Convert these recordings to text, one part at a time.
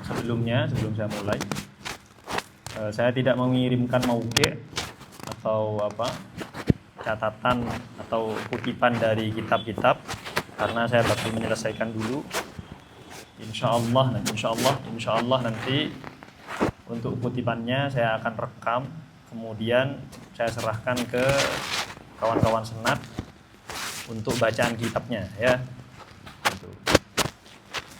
Sebelum saya mulai, saya tidak mengirimkan mauqi' atau catatan atau kutipan dari kitab-kitab, karena saya bakal menyelesaikan dulu. Insya Allah nanti untuk kutipannya saya akan rekam, kemudian saya serahkan ke kawan-kawan senat untuk bacaan kitabnya, ya.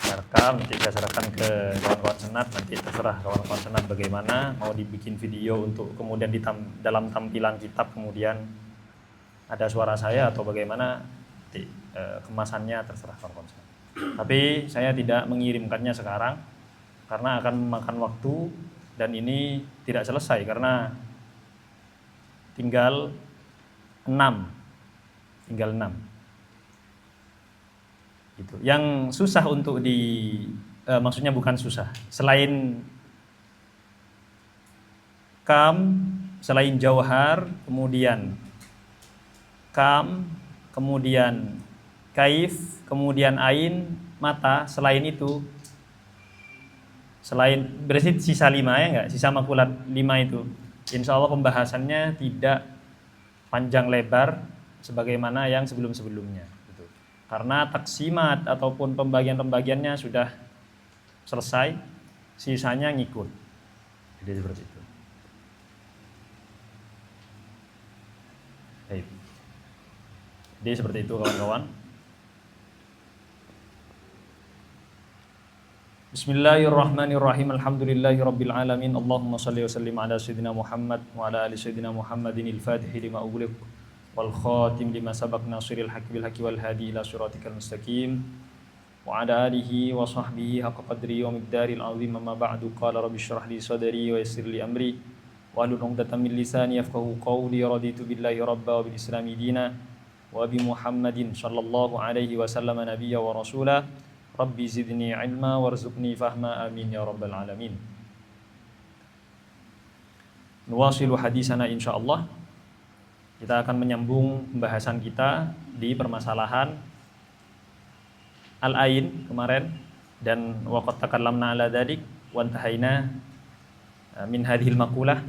Saya rekam, nanti saya serahkan ke kawan-kawan senat, nanti terserah kawan-kawan senat bagaimana, mau dibikin video untuk kemudian dalam tampilan kitab kemudian ada suara saya atau bagaimana, nanti kemasannya terserah kawan-kawan senat. Tapi saya tidak mengirimkannya sekarang karena akan memakan waktu dan ini tidak selesai karena tinggal 6. Gitu. Yang susah untuk maksudnya bukan susah, selain kam, selain jauhar, kemudian kam, kemudian kaif, kemudian ain, mata, selain itu, berarti sisa 5 ya enggak? Sisa makulat 5 itu. Insya Allah pembahasannya tidak panjang lebar sebagaimana yang sebelum-sebelumnya. Karena taksimat ataupun pembagian-pembagiannya sudah selesai, sisanya ngikut. Jadi seperti itu. Baik. Jadi seperti itu kawan-kawan. Bismillahirrahmanirrahim. Alhamdulillahirabbil alamin. Allahumma shalli wa sallim ala sayyidina Muhammad wa ala ali sayyidina Muhammadinil Fatihi lima ughliq wal khatim lima sabaq nasiril haqqi bil haqqi wal hadi ila siratikal mustaqim wa ala alihi wa sahbihi haqqa qadri wa miqdaril azim. Amma ba'du, qala rabbi shrah li sadri wa yassir li amri wa hlul 'uqdatam min lisani yafqahu qawli. Raditu billahi rabba wa bil islami dina wa bi Muhammadin sallallahu alaihi wasallam nabiyya wa rasula. Rabbi zidni ilma warzuqni fahma, amin ya rabbal alamin. Nuwasilu hadisana insyaallah. Kita akan menyambung pembahasan kita di permasalahan al-ain kemarin, dan waqad takallamna ala dzalik wa intahaina min hadhil maqulah.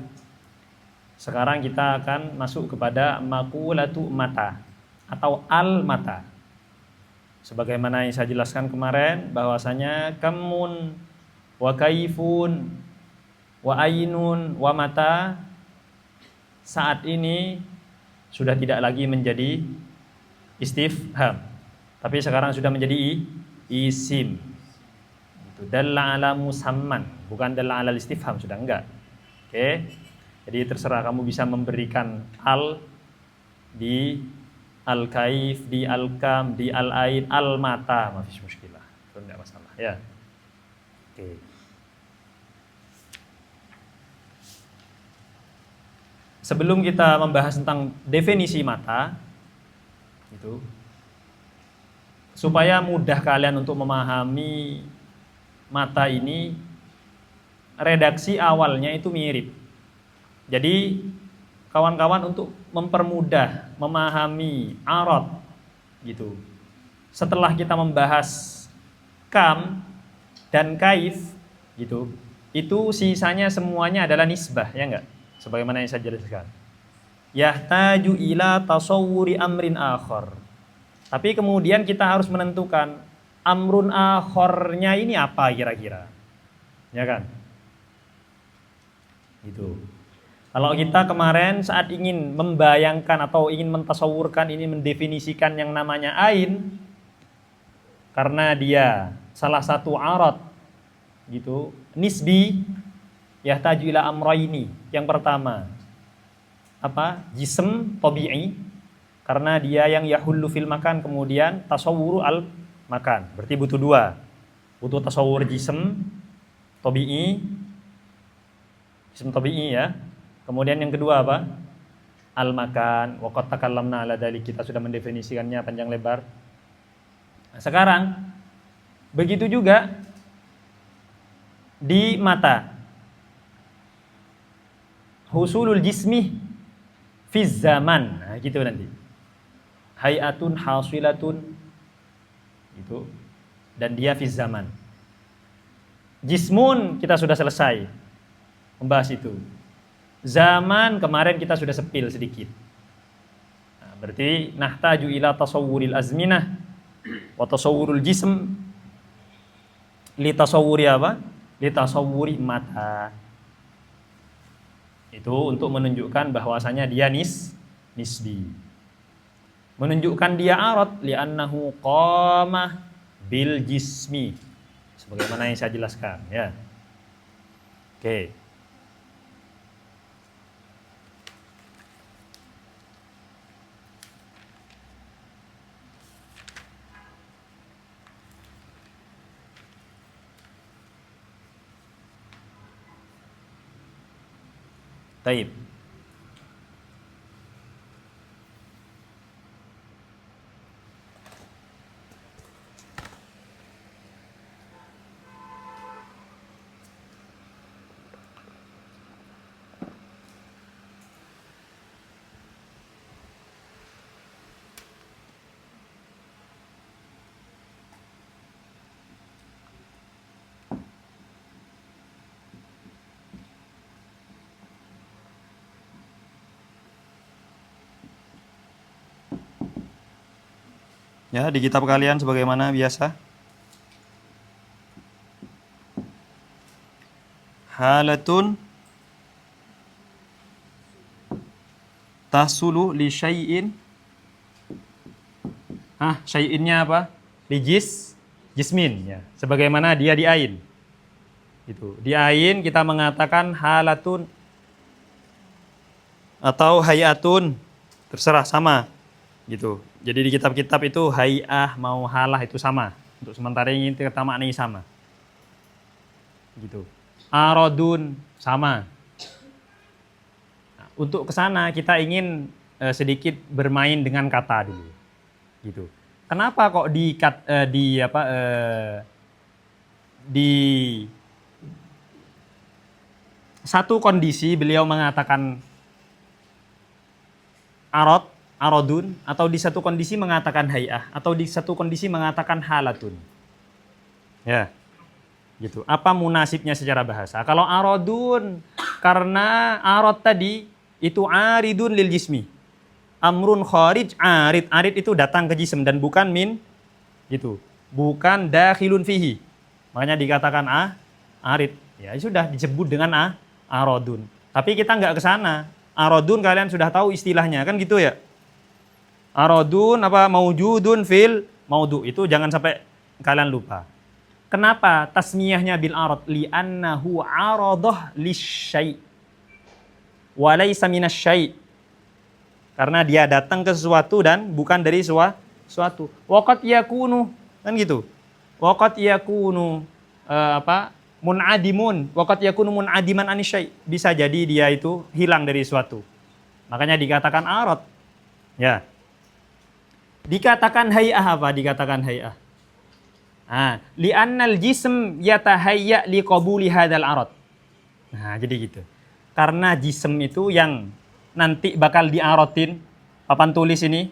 Sekarang kita akan masuk kepada maqulatu mata atau al-mata. Sebagaimana yang saya jelaskan kemarin bahwasanya kamun wa kaifun wa ainun wa mata saat ini sudah tidak lagi menjadi istifham, tapi sekarang sudah menjadi isim. Itu dalla ala musamman, bukan dalla ala istifham, sudah enggak. Oke. Jadi terserah kamu bisa memberikan al di al-kaif, di al-kam, di al-ain, al-mata, mafis muskilah. Itu enggak masalah, ya. Oke. Sebelum kita membahas tentang definisi mata, itu supaya mudah kalian untuk memahami mata ini, redaksi awalnya itu mirip. Jadi kawan-kawan untuk mempermudah memahami arad gitu. Setelah kita membahas kam dan kaif gitu, itu sisanya semuanya adalah nisbah, ya enggak? Sebagaimana yang saya jelaskan. Yahtaju ila tasawwuri amrin akhar. Tapi kemudian kita harus menentukan amrun akharnya ini apa kira-kira. Ya kan? Gitu. Kalau kita kemarin saat ingin membayangkan atau ingin mentasawurkan, ini mendefinisikan yang namanya ain, karena dia salah satu arad gitu, nisbi, yahtaju ila amrayni. Yang pertama apa? Jism tabi'i, karena dia yang yahullu fil makan, kemudian tasawwuru al makan. Berarti butuh dua. Butuh tasawwur jism tabi'i ya. Kemudian yang kedua apa? Al-makan. Wa qad takallamna ala dzalik, kita sudah mendefinisikannya panjang lebar. Nah, sekarang begitu juga di mata. Husulul jismi fi zaman. Nah, gitu nanti. Hayatun hasilatun itu, dan dia fi zaman. Jismun kita sudah selesai membahas itu. Zaman kemarin kita sudah sepil sedikit. Nah, berarti nahtaju ila tasawwuril azminah wa tasawwurul jism li tasawwuri apa? Li tasawwuri mata. Itu untuk menunjukkan bahwasanya dia nisbi. Menunjukkan dia arad li'annahu qamah bil jismi. Sebagaimana yang saya jelaskan ya. Oke. Taib. Ya, di kitab kalian sebagaimana biasa. Halatun tasulu li syai'in. Syai'innya apa? Li jismin ya. Sebagaimana dia di ain. Gitu. Di ain kita mengatakan halatun atau hayatun, terserah sama. Gitu. Jadi di kitab-kitab itu hay'ah mau halah itu sama. Untuk sementara ini kita maknai sama. Gitu. Aradun sama. Nah, untuk kesana kita ingin sedikit bermain dengan kata dulu. Gitu. Kenapa kok di satu kondisi beliau mengatakan aradun, atau di satu kondisi mengatakan hay'ah, atau di satu kondisi mengatakan halatun. Ya. Gitu. Apa munasibnya secara bahasa? Kalau aradun, karena arad tadi itu aridun lil jismi. Amrun kharij arid. Arid itu datang ke jism dan bukan min gitu. Bukan dakhilun fihi. Makanya dikatakan arid. Ya sudah disebut dengan aradun. Tapi kita nggak ke sana. Aradun kalian sudah tahu istilahnya kan gitu ya. Aradun apa maujudun fil maudu, itu jangan sampai kalian lupa. Kenapa tasmiyahnya bil arad? Li'annahu aradah lisyai' wa laysa minasyai'. Karena dia datang ke sesuatu dan bukan dari sesuatu. Waqad yakunu kan gitu. Waqad yakunu munadimun, waqad yakunu munadiman anisyai'. Bisa jadi dia itu hilang dari sesuatu. Makanya dikatakan arad. Ya. Dikatakan hay'ah apa? Dikatakan hay'ah. Li'annal jism yatahayya liqabuli hadzal arad. Nah, jadi gitu. Karena jism itu yang nanti bakal diarotin, papan tulis ini,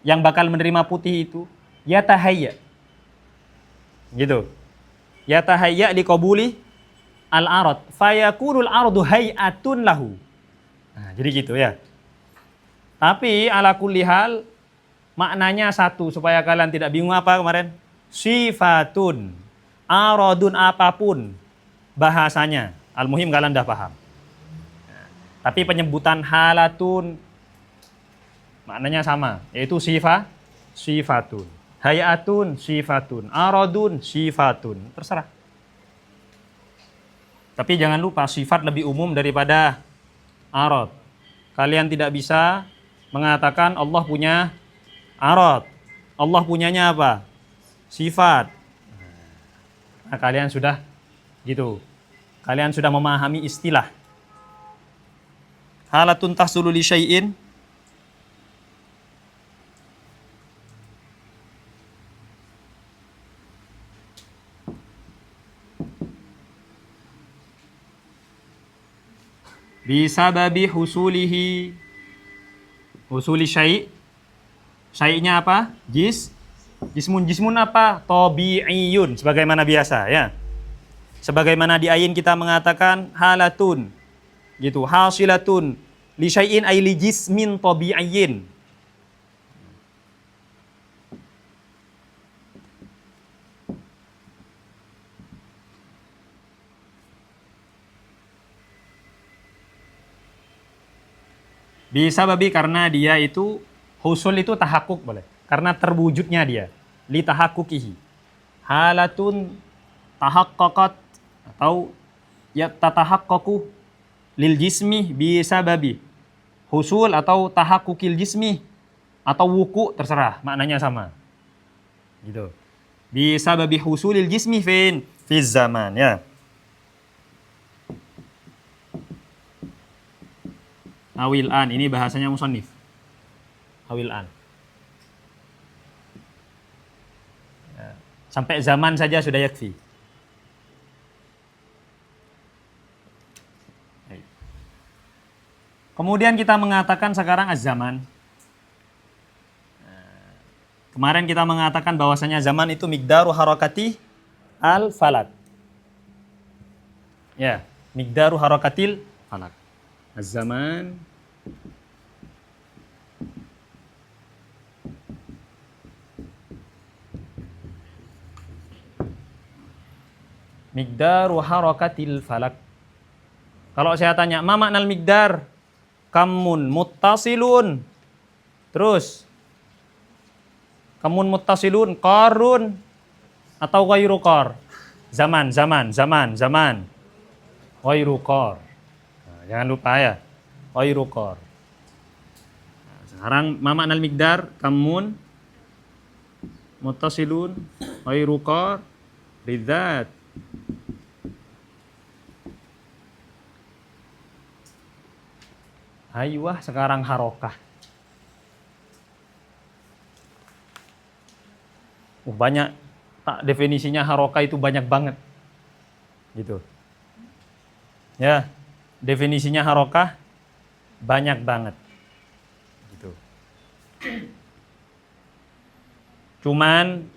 yang bakal menerima putih itu, yatahayya. Gitu. Yatahayya liqabuli al-arad. Fayakunul aradu hay'atun lahu. Nah, jadi gitu ya. Tapi ala kulli hal maknanya satu supaya kalian tidak bingung apa kemarin. Sifatun, aradun apapun bahasanya. Al-muhim kalian dah paham. Tapi penyebutan halatun maknanya sama, yaitu sifatun. Hayatun sifatun, aradun sifatun. Terserah. Tapi jangan lupa sifat lebih umum daripada arad. Kalian tidak bisa mengatakan Allah punya arad. Allah punyanya apa? Sifat. Nah, kalian sudah gitu. Kalian sudah memahami istilah. Halatun tahsulu li syai'in. Bisababi husuli syai'. Syai'nya apa? Jismun apa? Tabi'iyun, sebagaimana biasa ya. Sebagaimana di ayin kita mengatakan halatun, gitu, hasilatun li syai'in ay li jismin tabi'iyyin. Bisa babi karena dia itu husul itu tahakkuk boleh. Karena terwujudnya dia. Li tahakkukihi. Halatun tahaqqaqat atau ya tatahaqqaqu lil jismi bisa babi. Husul atau tahakkukil jismi atau wuku terserah, maknanya sama. Gitu. Bisa babi husulil jismi fi zaman ya. Awil an, ini bahasanya musannif. Awil an. Ya. Sampai zaman saja sudah yakfi. Kemudian kita mengatakan sekarang az-zaman. Kemarin kita mengatakan bahwasanya zaman itu miqdaru harakati al-falak. Ya, miqdaru harakatil falak. Az-zaman miqdaru harakatil falak. Kalau saya tanya, ma maknal miqdar? Kamun muttasilun. Terus kamun muttasilun qarun atau ghairu qar? Zaman. Ghairu qar. Nah, jangan lupa ya. Ghairu qar. Nah, sekarang ma maknal miqdar? Kamun muttasilun ghairu qar bidzat. Aywah, sekarang harokah. Banyak, tak definisinya harokah itu banyak banget. Gitu. Ya, definisinya harokah banyak banget. Gitu. Cuman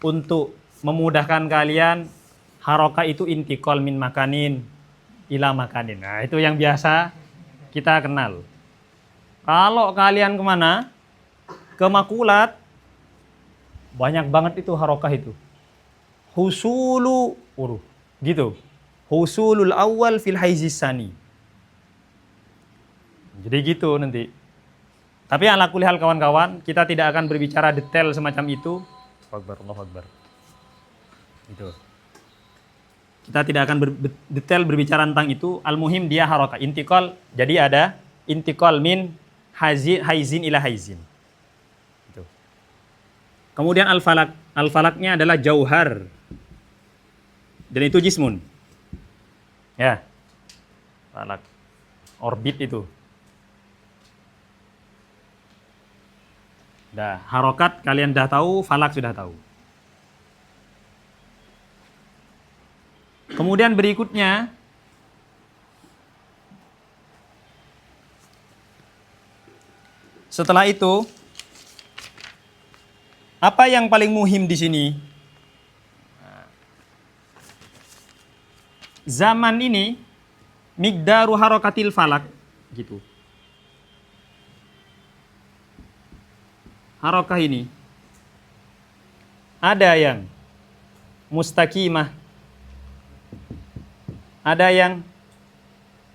untuk memudahkan kalian, harokah itu intikal min makanin ila makanin. Nah, itu yang biasa kita kenal. Kalau kalian kemana? Ke makulat, banyak banget itu harokah itu. Husulu, gitu. Husulul awal fil haizis sani. Jadi gitu nanti. Tapi ala kulli hal kawan-kawan, kita tidak akan berbicara detail semacam itu. Allahu Akbar. Gitu. Kita tidak akan detail berbicara tentang itu. Al-muhim dia harokah. Intikal, jadi ada intikal min haizin ila haizin. Gitu. Kemudian al-falak. Al-falaknya adalah jauhar. Dan itu jismun. Ya. Falak. Orbit itu. Dah, harokat kalian dah tahu, falak sudah tahu. Kemudian berikutnya setelah itu apa yang paling muhim di sini? Zaman ini miqdaru harakatil falak gitu. Harakah ini ada yang mustaqimah, ada yang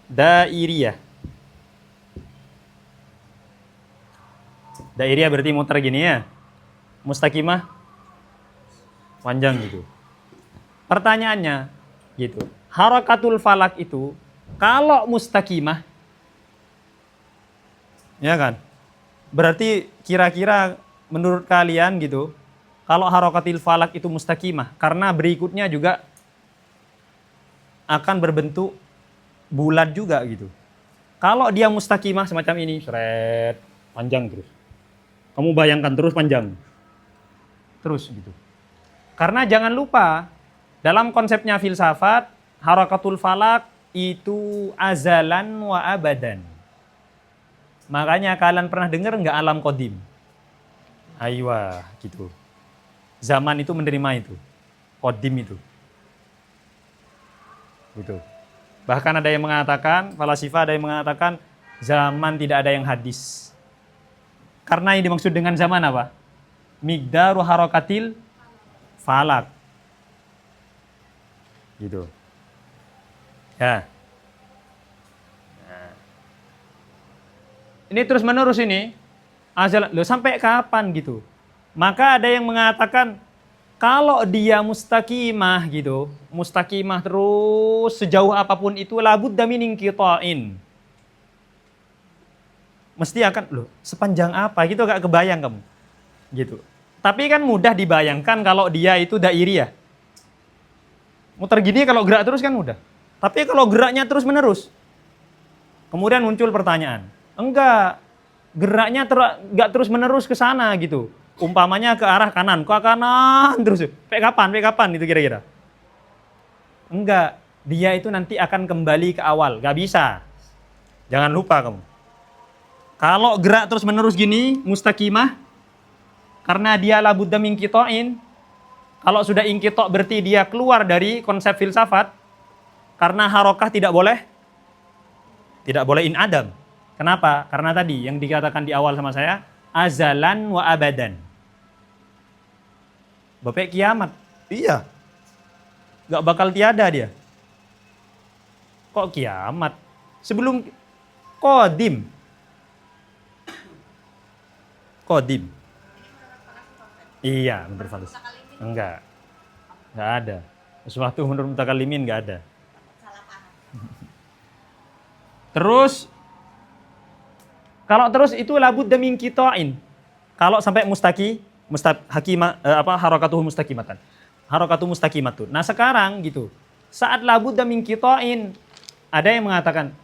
dairiyah. Dairiyah berarti muter gini ya. Mustaqimah panjang gitu. Pertanyaannya gitu. Harakatul falak itu kalau mustaqimah ya kan? Berarti kira-kira menurut kalian gitu, kalau harakatil falak itu mustaqimah karena berikutnya juga akan berbentuk bulat juga gitu. Kalau dia mustaqimah semacam ini, seret, panjang terus. Kamu bayangkan terus panjang. Terus gitu. Karena jangan lupa, dalam konsepnya filsafat, harakatul falak itu azalan wa abadan. Makanya kalian pernah dengar nggak alam qadim? Aywa, gitu. Zaman itu menerima itu. Qadim itu. Gitu. Bahkan ada yang mengatakan, falasifah ada yang mengatakan zaman tidak ada yang hadis. Karena yang dimaksud dengan zaman apa? Miqdaru harakatil falak. Gitu. Ya. Nah. Ini terus menerus ini. Loh, sampai kapan gitu? Maka ada yang mengatakan kalau dia mustaqimah gitu, mustaqimah terus sejauh apapun itu labudda min inqita'in. Mesti akan, loh, sepanjang apa gitu, gak kebayang kamu. Gitu. Tapi kan mudah dibayangkan kalau dia itu dairiyah. Muter gini kalau gerak terus kan mudah. Tapi kalau geraknya terus menerus, kemudian muncul pertanyaan. Enggak, geraknya enggak terus menerus ke sana gitu. Umpamanya ke arah kanan, ke kanan terus. Sampai kapan itu kira-kira? Enggak, dia itu nanti akan kembali ke awal. Gak bisa. Jangan lupa kamu. Kalau gerak terus menerus gini, mustaqimah, karena dia labudda min inqita'in. Kalau sudah inqita' berarti dia keluar dari konsep filsafat. Karena harokah tidak boleh in adam. Kenapa? Karena tadi yang dikatakan di awal sama saya, azalan wa abadan. Bapak kiamat. Iya. Gak bakal tiada dia. Kok kiamat? Sebelum Kodim. Iya, menurut Falis. Enggak ada. Sesuatu menurut mutakallimin enggak ada. Terus kalau terus itu labudda min qita'in. Kalau sampai harakatuhu mustaqimatan. Harakatuhu mustaqimatun. Nah, sekarang gitu. Saat labudda min qita'in, ada yang mengatakan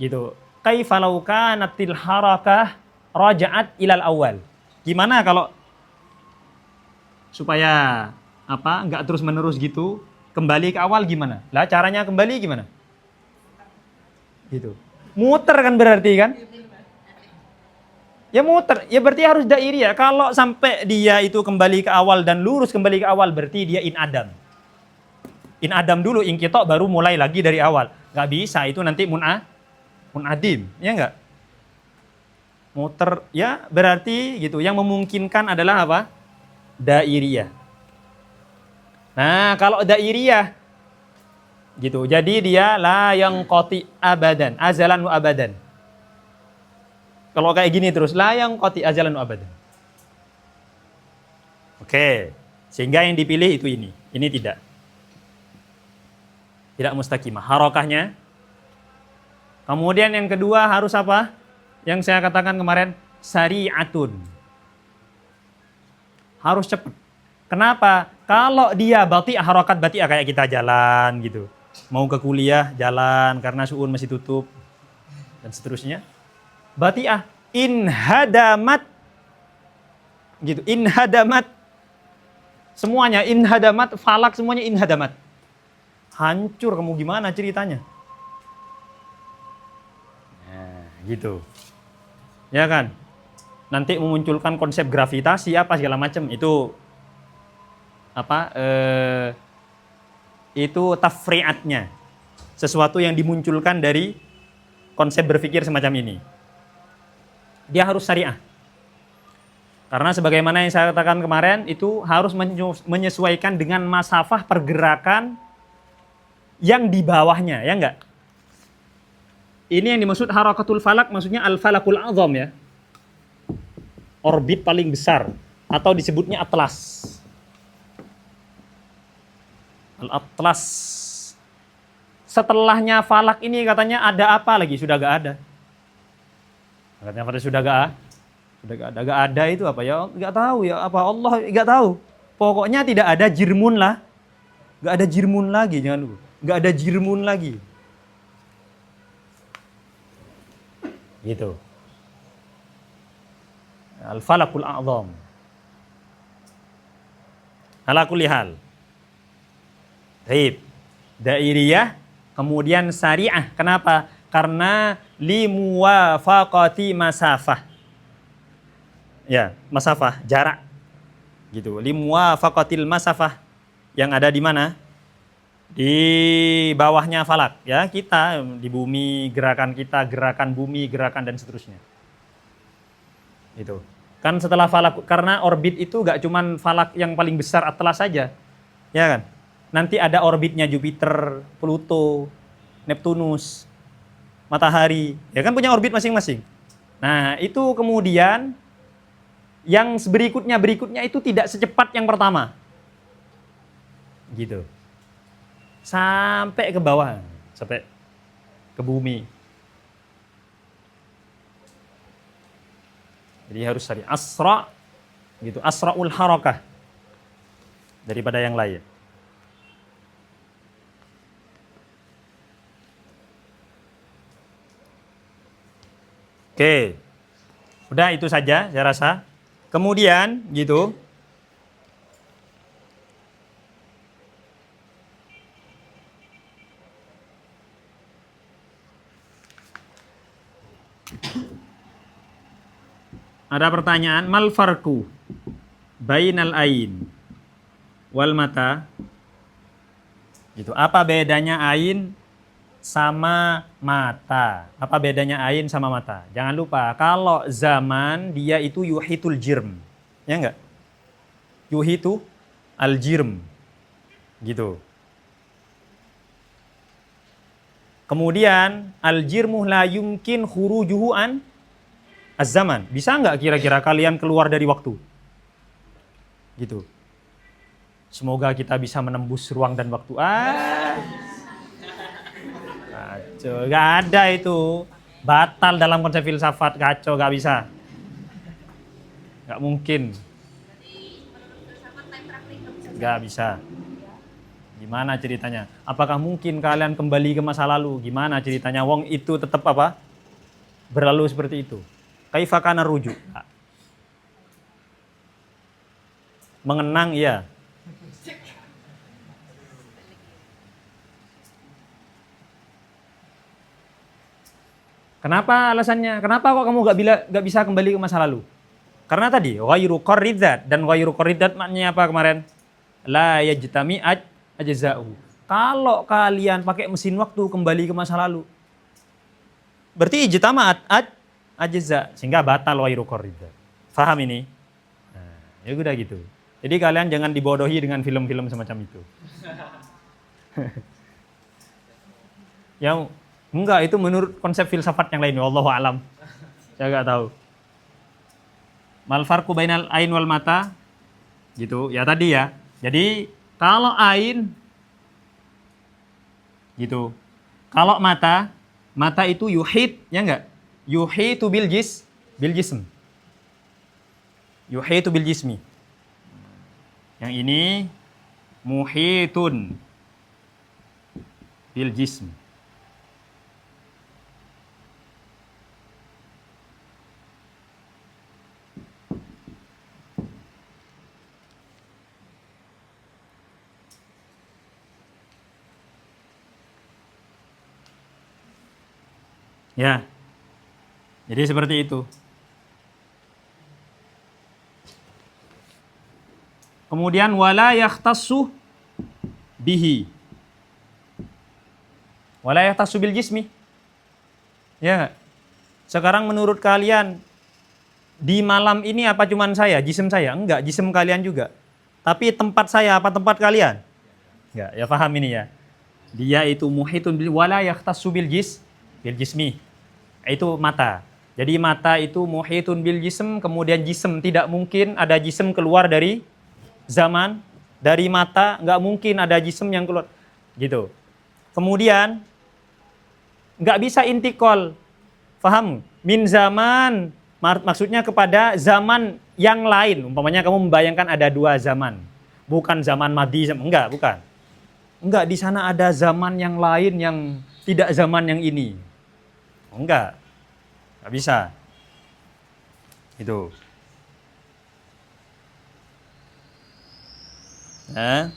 gitu, kaifa law kanatil harakah raja'at ilal awal. Gimana kalau supaya enggak terus menerus gitu, kembali ke awal gimana? Lah caranya kembali gimana? Gitu. Muter kan berarti kan? Ya muter, ya berarti harus dairiyah. Kalau sampai dia itu kembali ke awal dan lurus kembali ke awal, berarti dia in adam. In adam dulu, inqita' baru mulai lagi dari awal. Gak bisa, itu nanti munadim, ya enggak? Muter, ya berarti gitu. Yang memungkinkan adalah apa? Dairiyah. Nah, kalau dairiyah gitu. Jadi dia la yang qati abadan, azalan wa abadan. Kalau kayak gini terus la yang qati azalan wa abadan. Oke. Sehingga yang dipilih itu ini. Ini tidak. Tidak mustaqimah. Harakahnya. Kemudian yang kedua harus apa? Yang saya katakan kemarin, sari'atun. Harus cepat. Kenapa? Kalau dia bati'ah, harakat bati'ah kayak kita jalan gitu. Mau ke kuliah jalan karena suun masih tutup dan seterusnya. Bati'ah inhadamat gitu, inhadamat semuanya, inhadamat falak semuanya inhadamat. Hancur kamu, gimana ceritanya? Nah, gitu. Ya kan? Nanti memunculkan konsep gravitasi apa segala macam itu itu tafri'atnya, sesuatu yang dimunculkan dari konsep berpikir semacam ini. Dia harus syariah. Karena sebagaimana yang saya katakan kemarin, itu harus menyesuaikan dengan masafah pergerakan yang di bawahnya, ya enggak? Ini yang dimaksud harakatul falak, maksudnya al-falakul azam ya. Orbit paling besar, atau disebutnya atlas. Al-Atlas. Setelahnya falak ini katanya ada apa lagi? Sudah gak ada. Katanya pada sudah gak ada itu apa ya? Gak tahu ya apa, Allah gak tahu. Pokoknya tidak ada jirmun lah. Gak ada jirmun lagi, jangan lupa. Gak ada jirmun lagi. Gitu. Al-Falakul A'zam. Ala kulli hal. Baik. Dairiyah, kemudian syariah. Kenapa? Karena limuwafaqati masafah. Ya, masafah, jarak. Gitu. Limuwafaqatil masafah yang ada di mana? Di bawahnya falak, ya kita di bumi, gerakan kita, gerakan bumi, gerakan dan seterusnya. Itu. Kan setelah falak, karena orbit itu gak cuman falak yang paling besar Atlas saja, ya kan? Nanti ada orbitnya Jupiter, Pluto, Neptunus, Matahari, ya kan punya orbit masing-masing. Nah itu kemudian yang berikutnya itu tidak secepat yang pertama, gitu. Sampai ke bawah, sampai ke bumi. Jadi harus cari asra, gitu, asraul harakah daripada yang lain. Oke, udah itu saja saya rasa. Kemudian gitu, ada pertanyaan, mal farku bainal ain wal mata, gitu. Apa bedanya ain sama mata? Apa bedanya ain sama mata? Jangan lupa, kalau zaman dia itu yuhitul jirm, ya enggak? Yuhitu al jirm, gitu. Kemudian al jirmu la yumkin khurujuhu an az-zaman. Bisa nggak kira-kira kalian keluar dari waktu? Gitu. Semoga kita bisa menembus ruang dan waktu. Kacau. Gak ada itu. Batal dalam konsep filsafat. Kacau, gak bisa. Gak mungkin. Gak bisa. Gimana ceritanya? Apakah mungkin kalian kembali ke masa lalu? Gimana ceritanya? Wong itu tetap apa? Berlalu seperti itu. Kaifa kana rujuk? Mengenang, iya. Kenapa alasannya? Kenapa kok kamu gak bisa kembali ke masa lalu? Karena tadi ghairu qarridzat, dan ghairu qarridzat maknanya apa kemarin? La yajtami ajza'u. Kalau kalian pakai mesin waktu kembali ke masa lalu, berarti ijtama'at ajza, sehingga batal ghairu qarridzat. Faham ini? Nah, ya udah gitu. Jadi kalian jangan dibodohi dengan film-film semacam itu. Yang enggak, itu menurut konsep filsafat yang lain. Wallahu alam. Saya enggak tahu. Mal farqu bainal ain wal mata, gitu. Ya tadi ya. Jadi kalau ain gitu. Kalau mata itu yuhit, ya enggak? Yuhitu bil jism. Yuhitu bil jismi. Yang ini muhitun bil jism. Ya. Jadi seperti itu. Kemudian wala yakhtassu bihi. Wala yakhtassu bil jismi. Ya. Sekarang menurut kalian di malam ini apa cuman saya, jism saya? Enggak, jism kalian juga. Tapi tempat saya apa tempat kalian? Enggak, ya paham ini ya. Dia itu muhitun bil wala yakhtassu bil jismi. Itu mata. Jadi mata itu muhitun bil jism, kemudian jism tidak mungkin ada jism keluar dari zaman, dari mata nggak mungkin ada jism yang keluar, gitu. Kemudian nggak bisa intikal, paham? Min zaman, maksudnya kepada zaman yang lain. Umpamanya kamu membayangkan ada dua zaman, bukan zaman madi, enggak, bukan. Enggak, di sana ada zaman yang lain yang tidak zaman yang ini. Enggak bisa. Itu. Nah.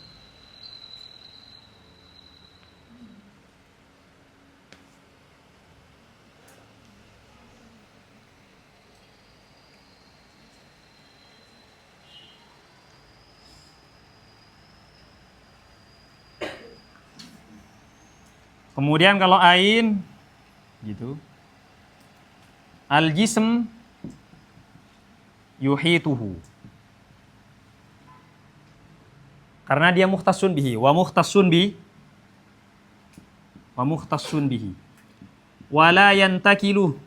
Kemudian kalau ain gitu. Al-jism yuhituhu. Karena dia mukhtasun bihi, wa mukhtasun bihi. Wala yantakil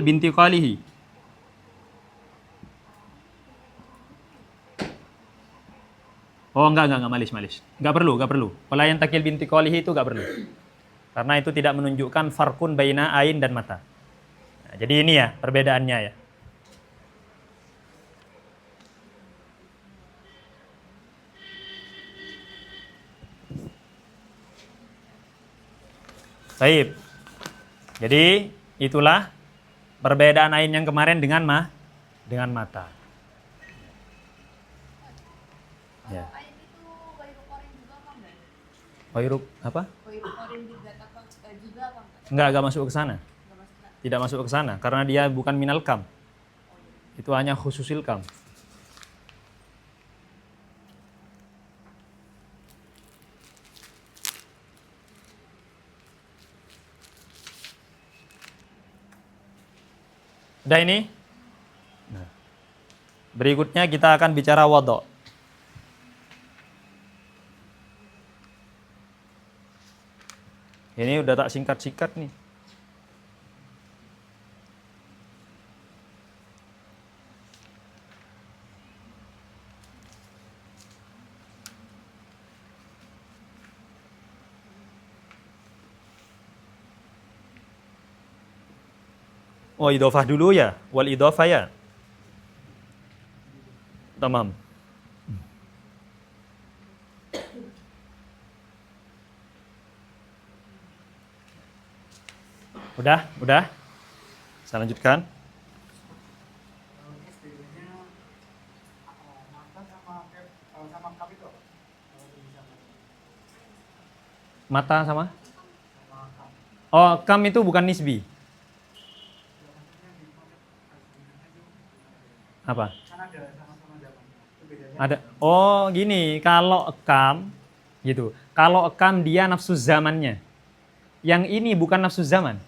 bintiqalihi. Oh enggak, malis. Enggak perlu. Wala yantakil bintiqalihi itu enggak perlu. Karena itu tidak menunjukkan farkun baina ain dan mata. Nah, jadi ini ya perbedaannya ya. Baik. Jadi itulah perbedaan ain yang kemarin dengan mata. Ya. Wairuk apa? Enggak masuk ke sana. Tidak masuk ke sana karena dia bukan minal kam. Itu hanya khususil kam. Udah ini? Nah. Berikutnya kita akan bicara wadha'. Ini udah tak singkat-singkat nih. Oh, idhofah dulu ya. Wal idhofah ya. Tamam. Udah. Saya lanjutkan. Mata sama? Oh, kam itu bukan nisbi. Apa? Ada. Oh, gini, kalau kam gitu. Kalau kam dia nafsu zamannya. Yang ini bukan nafsu zaman.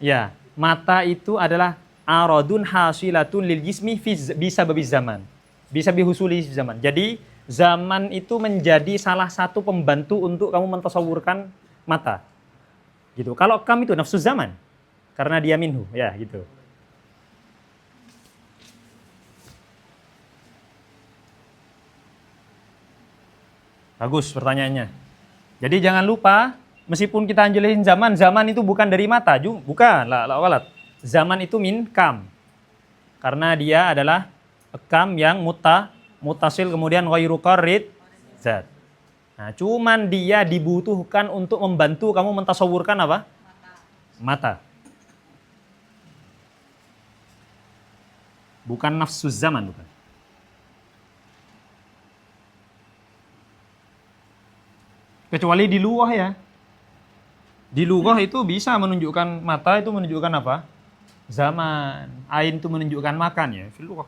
Ya, mata itu adalah aradun hasilatun lil jismi bisa babi zaman. Bisa bihusuli zaman. Jadi zaman itu menjadi salah satu pembantu untuk kamu mentasawurkan mata. Gitu. Kalau kam itu nafsu zaman. Karena dia minhu, ya gitu. Bagus pertanyaannya. Jadi jangan lupa, meskipun kita anjelihin zaman itu bukan dari mata, bukan, la walat. Zaman itu min kam. Karena dia adalah kam yang mutasil kemudian ghairu qarid zat. Nah, cuman dia dibutuhkan untuk membantu kamu mentasawurkan apa? Mata. Bukan nafsu zaman, bukan. Kecuali di lughah ya. Di lughah itu bisa menunjukkan mata itu menunjukkan apa? Zaman. Ain itu menunjukkan makan ya. Fil lughah.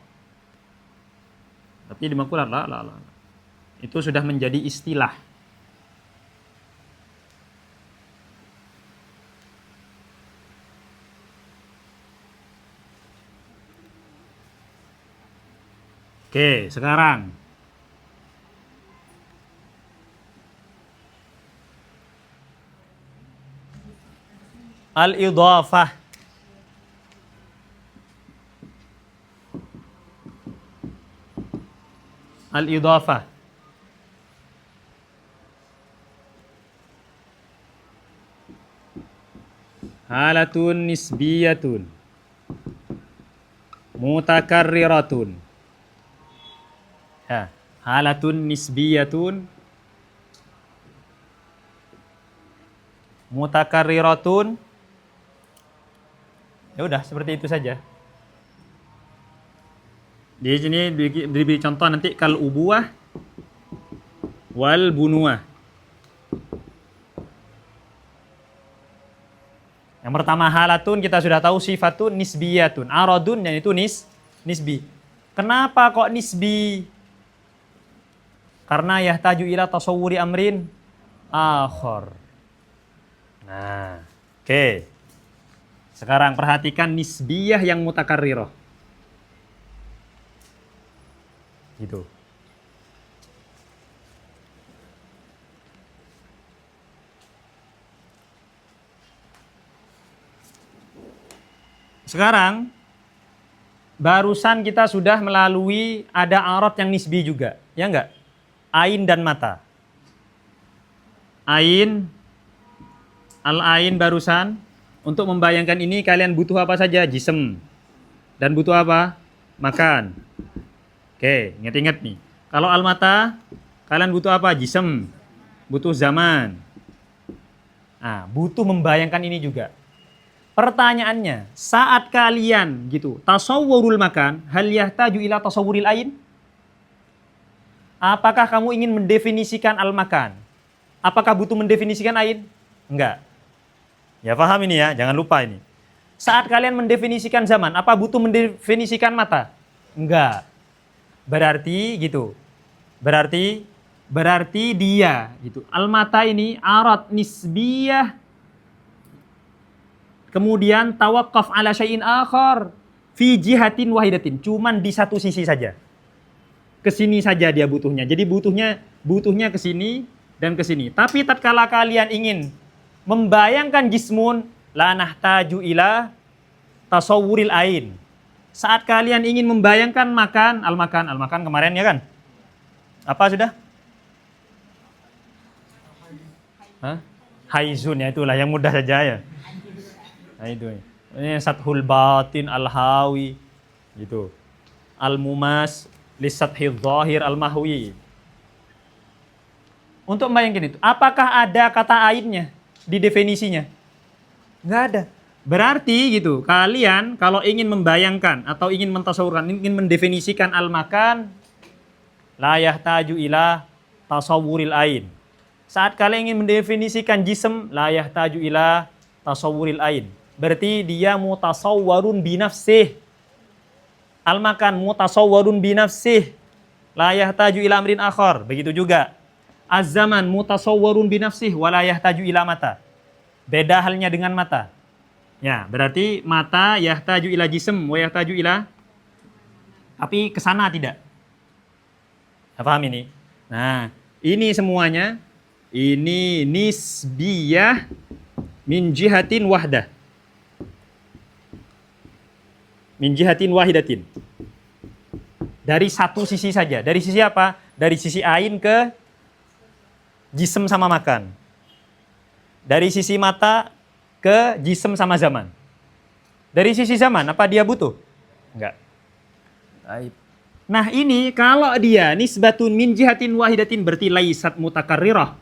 Tapi di makulat la. Itu sudah menjadi istilah. Oke, sekarang al-idhafah. Al-idhafah. Halatun nisbiyatun. Mutakarriratun. Ya, halatun nisbiyatun. Mutakarriratun. Ya udah, seperti itu saja. Di sini diberi contoh nanti kal ubuwah wal bunuwah. Yang pertama halatun kita sudah tahu sifatun nisbiyatun. Aradun yang itu nisbi. Kenapa kok nisbi? Karena yahtaju ila tasawwuri amrin akhar. Nah, oke. Sekarang perhatikan nisbiyah yang mutakarrirah. Gitu. Sekarang barusan kita sudah melalui ada arad yang nisbi juga, ya enggak? Ain dan mata. Ain, al-ain barusan. Untuk membayangkan ini kalian butuh apa saja? Jism. Dan butuh apa? Makan. Oke, ingat-ingat nih. Kalau al-mata, kalian butuh apa? Jism. Butuh zaman. Nah, butuh membayangkan ini juga. Pertanyaannya, saat kalian gitu, tasawwurul makan, hal yahtaju ila tasawwuril ain? Apakah kamu ingin mendefinisikan al-makan? Apakah butuh mendefinisikan ain? Enggak. Ya paham ini ya, jangan lupa ini. Saat kalian mendefinisikan zaman, apa butuh mendefinisikan mata? Enggak. Berarti gitu. Berarti dia gitu. Al-mata ini arad nisbiyah. Kemudian tawaqqaf ala syai'in akhar fi jihatin wahidatin. Cuman di satu sisi saja. Kesini saja dia butuhnya. Jadi butuhnya ke sini dan ke sini. Tapi tatkala kalian ingin membayangkan jismun, la nahtaju ila tasawwuril ain. Saat kalian ingin membayangkan makan, al-makan kemarin ya kan? Apa sudah? Hah? Haizun ya, itulah yang mudah saja ya. Nah itu. Ini sathul batin al-hawi gitu. Al-mumas lisathil zahir al-mahwi. Untuk membayangkan itu, apakah ada kata ainnya di definisinya? Nggak ada. Berarti gitu, kalian kalau ingin membayangkan atau ingin mentasawurkan, ingin mendefinisikan al-makan, la yahtaju ila tasawwuril ain. Saat kalian ingin mendefinisikan jism, la yahtaju ila tasawwuril ain. Berarti dia mutasawwarun binafsih. Al-makan mutasawwarun binafsih. La yahtaju ila amrin akhar. Begitu juga. Az-zaman mutasawwarun binafsih wa la yahtaju ila mata. Beda halnya dengan mata. Ya, berarti mata yahtaju ila jism wa yahtaju ila, tapi ke sana tidak. Paham ini? Nah, ini semuanya ini nisbiyah min jihatin wahdah. Min jihatin wahidatin. Dari satu sisi saja. Dari sisi apa? Dari sisi ain ke jism sama makan. Dari sisi mata ke jism sama zaman. Dari sisi zaman, apa dia butuh? Enggak. Nah ini kalau dia nisbatun min jihatin wahidatin berarti laisat mutakarrirah.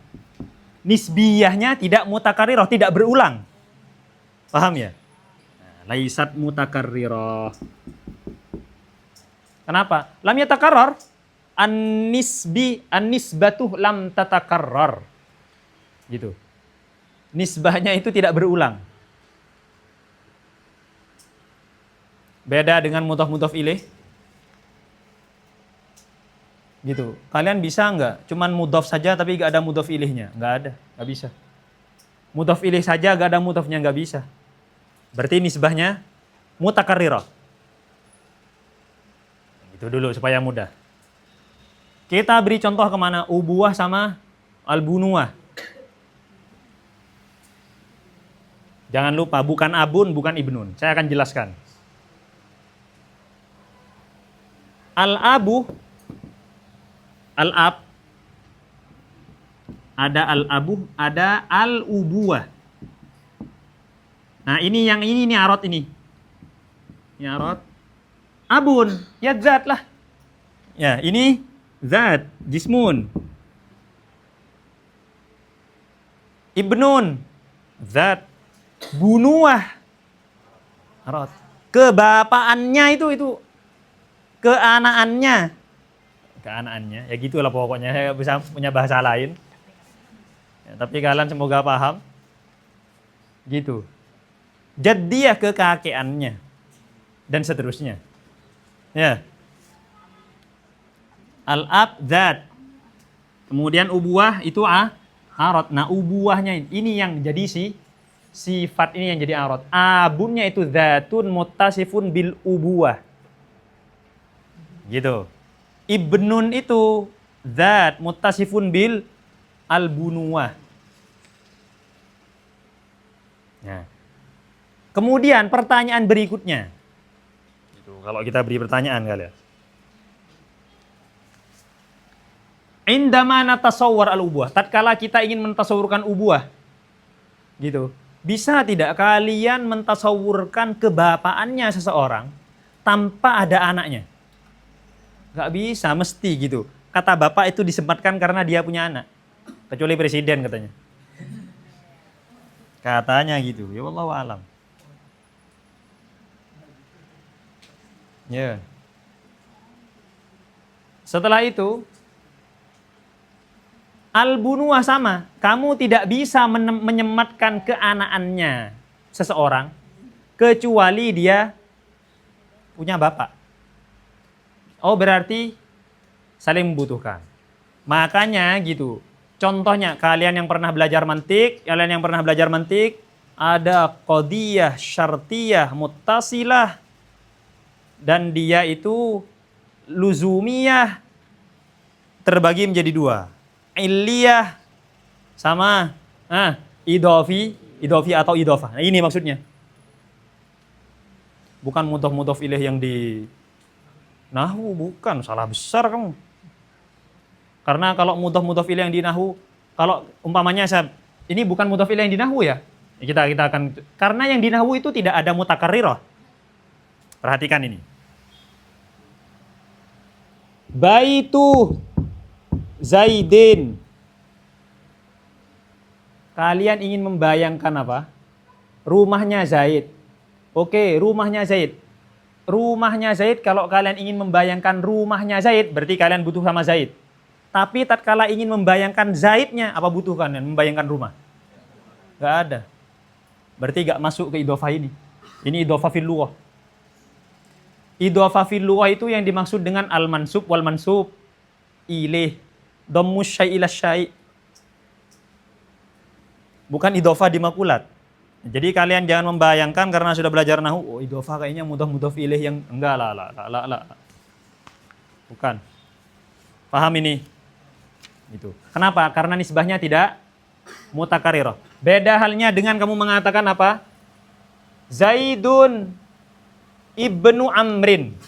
Nisbiyahnya tidak mutakarrirah, tidak berulang. Paham ya? Nah, laisat mutakarrirah. Kenapa? Lam yatakarrar. An-nisbatuh lam tatakarrar. Gitu. Nisbahnya itu tidak berulang. Beda dengan mudhaf ilaih. Gitu. Kalian bisa nggak? Cuman mudhaf saja tapi nggak ada mudhaf ilaihnya? Nggak ada, nggak bisa. Mudhaf ilaih saja nggak ada mudhafnya, nggak bisa. Berarti nisbahnya mutakarrirah. Itu dulu supaya mudah. Kita beri contoh kemana? Ubuwah sama al-bunuwah. Jangan lupa, bukan abun, bukan ibnun. Saya akan jelaskan. Al-abu, al-ab, ada al-abu, ada al-ubuwah. Nah ini yang ini arot ini. Ini arot. Abun, ya zat lah. Ya ini zat, jismun. Ibnun, zat. Bunuah, arot. Kebapaannya itu keanaannya, ya gitulah pokoknya. Saya bisa punya bahasa lain, ya, tapi kalian semoga paham. Gitu. Jadiyah kekakeannya dan seterusnya. Ya. Al-ab zat, Kemudian ubuah itu arad. Nah, ubuahnya ini yang jadi sifat ini yang jadi arad. Abunnya itu dzatun muttasifun bil ubuah. Gitu. Ibnun itu zat muttasifun bil albunuwah. Nah. Kemudian pertanyaan berikutnya. Itu kalau kita beri pertanyaan kali ya. Indama natasawwar al-ubuah. Tatkala kita ingin mentasawurkan ubuah. Gitu. Bisa tidak kalian mentasawurkan kebapaannya seseorang tanpa ada anaknya? Gak bisa, mesti gitu. Kata bapak itu disempatkan karena dia punya anak. Kecuali presiden katanya. Katanya gitu. Ya Allah alam. Ya. Setelah itu, al-bunuah sama. Kamu tidak bisa menyematkan keanaannya seseorang kecuali dia punya bapak. Oh, berarti saling membutuhkan. Makanya gitu. Contohnya kalian yang pernah belajar mantik, ada qadiyah, syartiyah, muttasilah, dan dia itu luzumiyah terbagi menjadi dua. Illiyah sama idofi atau idofah. Nah, ini maksudnya. Bukan mudhof ilaih yang di nahwu, bukan, salah besar kamu. Karena kalau mudhof ilaih yang di nahwu, kalau umpamanya ini bukan mudhof ilaih yang di nahwu ya. Kita akan, karena yang di nahwu itu tidak ada mutakarrirah. Perhatikan ini. Baitu Zaidin. Kalian ingin membayangkan apa? Rumahnya Zaid. Oke, rumahnya Zaid. Rumahnya Zaid, kalau kalian ingin membayangkan rumahnya Zaid, berarti kalian butuh sama Zaid. Tapi tatkala ingin membayangkan Zaidnya, apa butuh kalian? Membayangkan rumah? Gak ada. Berarti gak masuk ke idhofah ini. Ini idhofah fil lughah. Idhofah fil lughah itu yang dimaksud dengan al-mansub wal mansub ilaih. Dhammus syai' ila syai'. Bukan idhofah di makulat. Jadi kalian jangan membayangkan karena sudah belajar nahwu, oh idhofah kayaknya mudhof ilaih yang enggak lah. Bukan. Paham ini? Itu. Kenapa? Karena nisbahnya tidak mutakarrirah. Beda halnya dengan kamu mengatakan apa? Zaidun ibnu Amrin.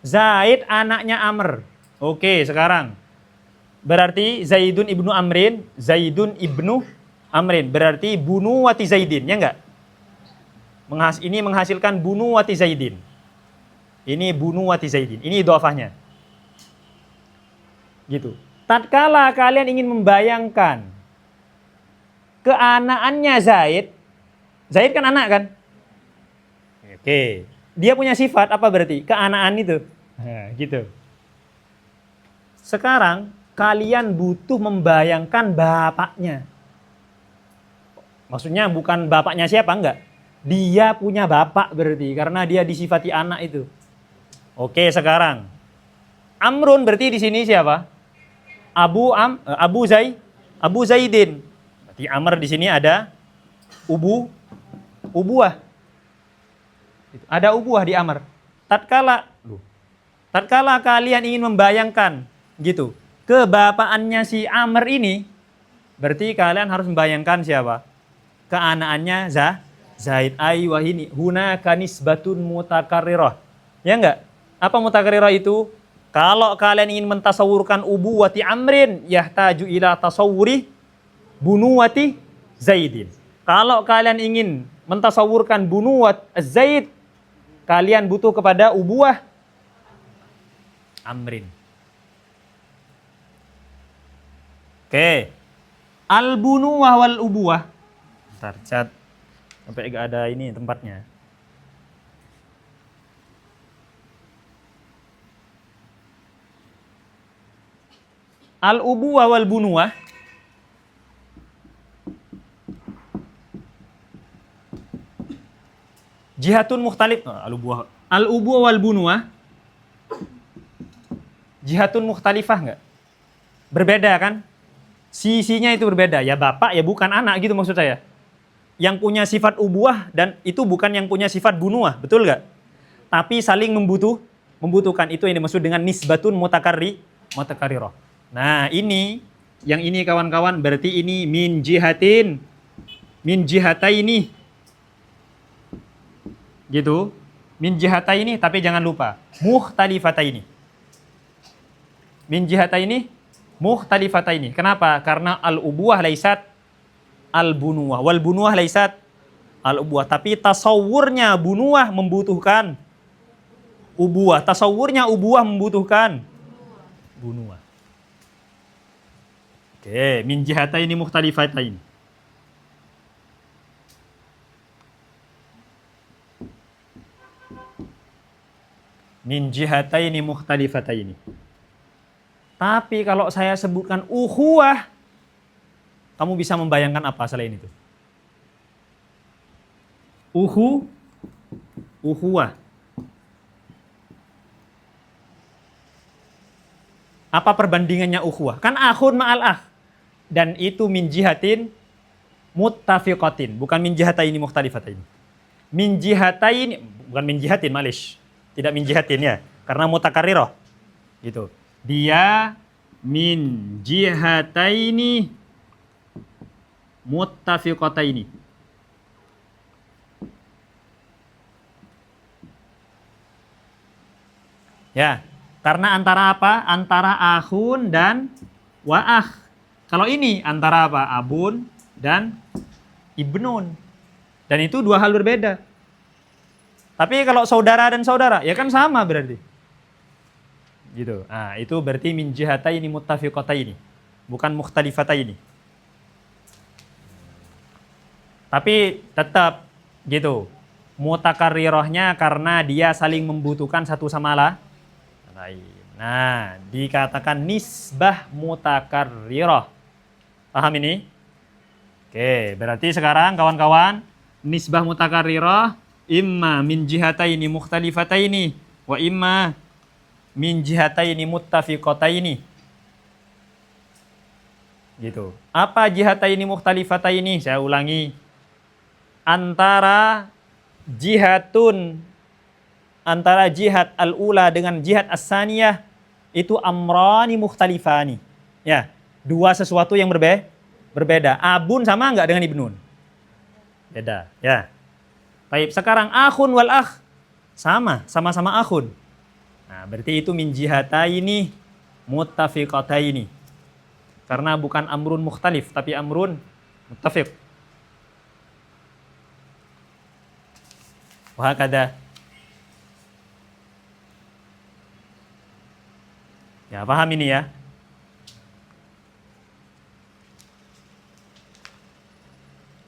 Zaid anaknya Amr. Oke, sekarang. Berarti Zaidun ibnu Amrin, Zaidun ibnu Amrin. Berarti bunuwati Zaidin, ya enggak? Ini menghasilkan bunuwati Zaidin. Ini bunuwati Zaidin. Ini idhofahnya. Gitu. Tatkala kalian ingin membayangkan keanaannya Zaid. Zaid kan anak kan? Oke. Dia punya sifat apa berarti? Keanaan itu. Nah, gitu. Sekarang kalian butuh membayangkan bapaknya. Maksudnya bukan bapaknya siapa, enggak. Dia punya bapak berarti karena dia disifati anak itu. Oke, sekarang Amrun berarti di sini siapa? Abu Zaidin. Berarti Amr di sini ada ubuah. Ada ubuah di Amr. Tatkala kalian ingin membayangkan gitu kebapaannya si Amr ini, berarti kalian harus membayangkan siapa? Keanaannya Zaid. Wahini hunaka nisbatun mutakarrirah. Ya enggak? Apa mutakarrirah itu? Kalau kalian ingin mentasawurkan ubuwati Amrin, yahtaju ila tasawuri bunuwati Zaidin. Kalau kalian ingin mentasawurkan bunuwat Zaid, kalian butuh kepada ubuwah Amrin. Oke. Al-bunuwah wal ubuwah. Bentar, cat. Sampai gak ada ini tempatnya. Al-ubuwah wal bunuwah jihatun mukhtalif. Al-ubuwah wal bunuwah Jihatun mukhtalifah nggak? Berbeda kan? Sisinya itu berbeda. Ya bapak, ya bukan anak gitu maksud saya. Yang punya sifat ubuah dan itu bukan yang punya sifat bunuah, betul nggak? Tapi saling membutuhkan. Itu yang dimaksud dengan nisbatun mutakarrirah. Nah ini, yang ini kawan-kawan berarti ini min jihataini. Gitu. Min jihataini, tapi jangan lupa mukhtalifataini. Min jihataini mukhtalifataini. Kenapa? Karena al-ubuah laisat al-bunuah. Wal bunuah laisat al-ubuah. Tapi tasawurnya bunuah membutuhkan ubuah. Tasawurnya ubuah membutuhkan bunuah. Oke, min jihataini mukhtalifataini. Min jihataini mukhtalifataini. Tapi kalau saya sebutkan ukhuwah, kamu bisa membayangkan apa selain itu? Ukhuwah. Apa perbandingannya ukhuwah? Kan akhun ma'al akh. Dan itu min jihatin muttafiqatin, bukan min jihataini mukhtalifatain. Min jihataini, bukan min jihatin, malish. Tidak min jihatin ya, karena mutakarrirah. Gitu. Dia min jihataini muttafiqataini. Ya, karena antara apa? Antara akhun dan wa'akh. Kalau ini antara apa? Abun dan ibnun. Dan itu dua hal berbeda. Tapi kalau saudara dan saudara, ya kan sama berarti. Gitu. Nah, itu berarti min jihataini muttafiqataini, bukan mukhtalifataini. Tapi tetap gitu. Mutakarrirahnya karena dia saling membutuhkan satu sama lain. Nah, dikatakan nisbah mutakarrirah. Paham ini? Oke, berarti sekarang kawan-kawan, nisbah mutakarrirah imma min jihataini mukhtalifataini wa imma min jihataini muttafiqataini. Gitu. Apa jihataini mukhtalifataini? Saya ulangi. Antara jihad al-ula dengan jihad as-saniyah itu amrani mukhtalifani. Ya, dua sesuatu yang berbeda. Abun sama enggak dengan ibnun? Beda, ya. Baik, sekarang akhun wal akh sama-sama akhun. Nah, berarti itu min jihataini muttafiqataini. Karena bukan amrun mukhtalif, tapi amrun muttafiq. Wahakada. Ya, paham ini ya?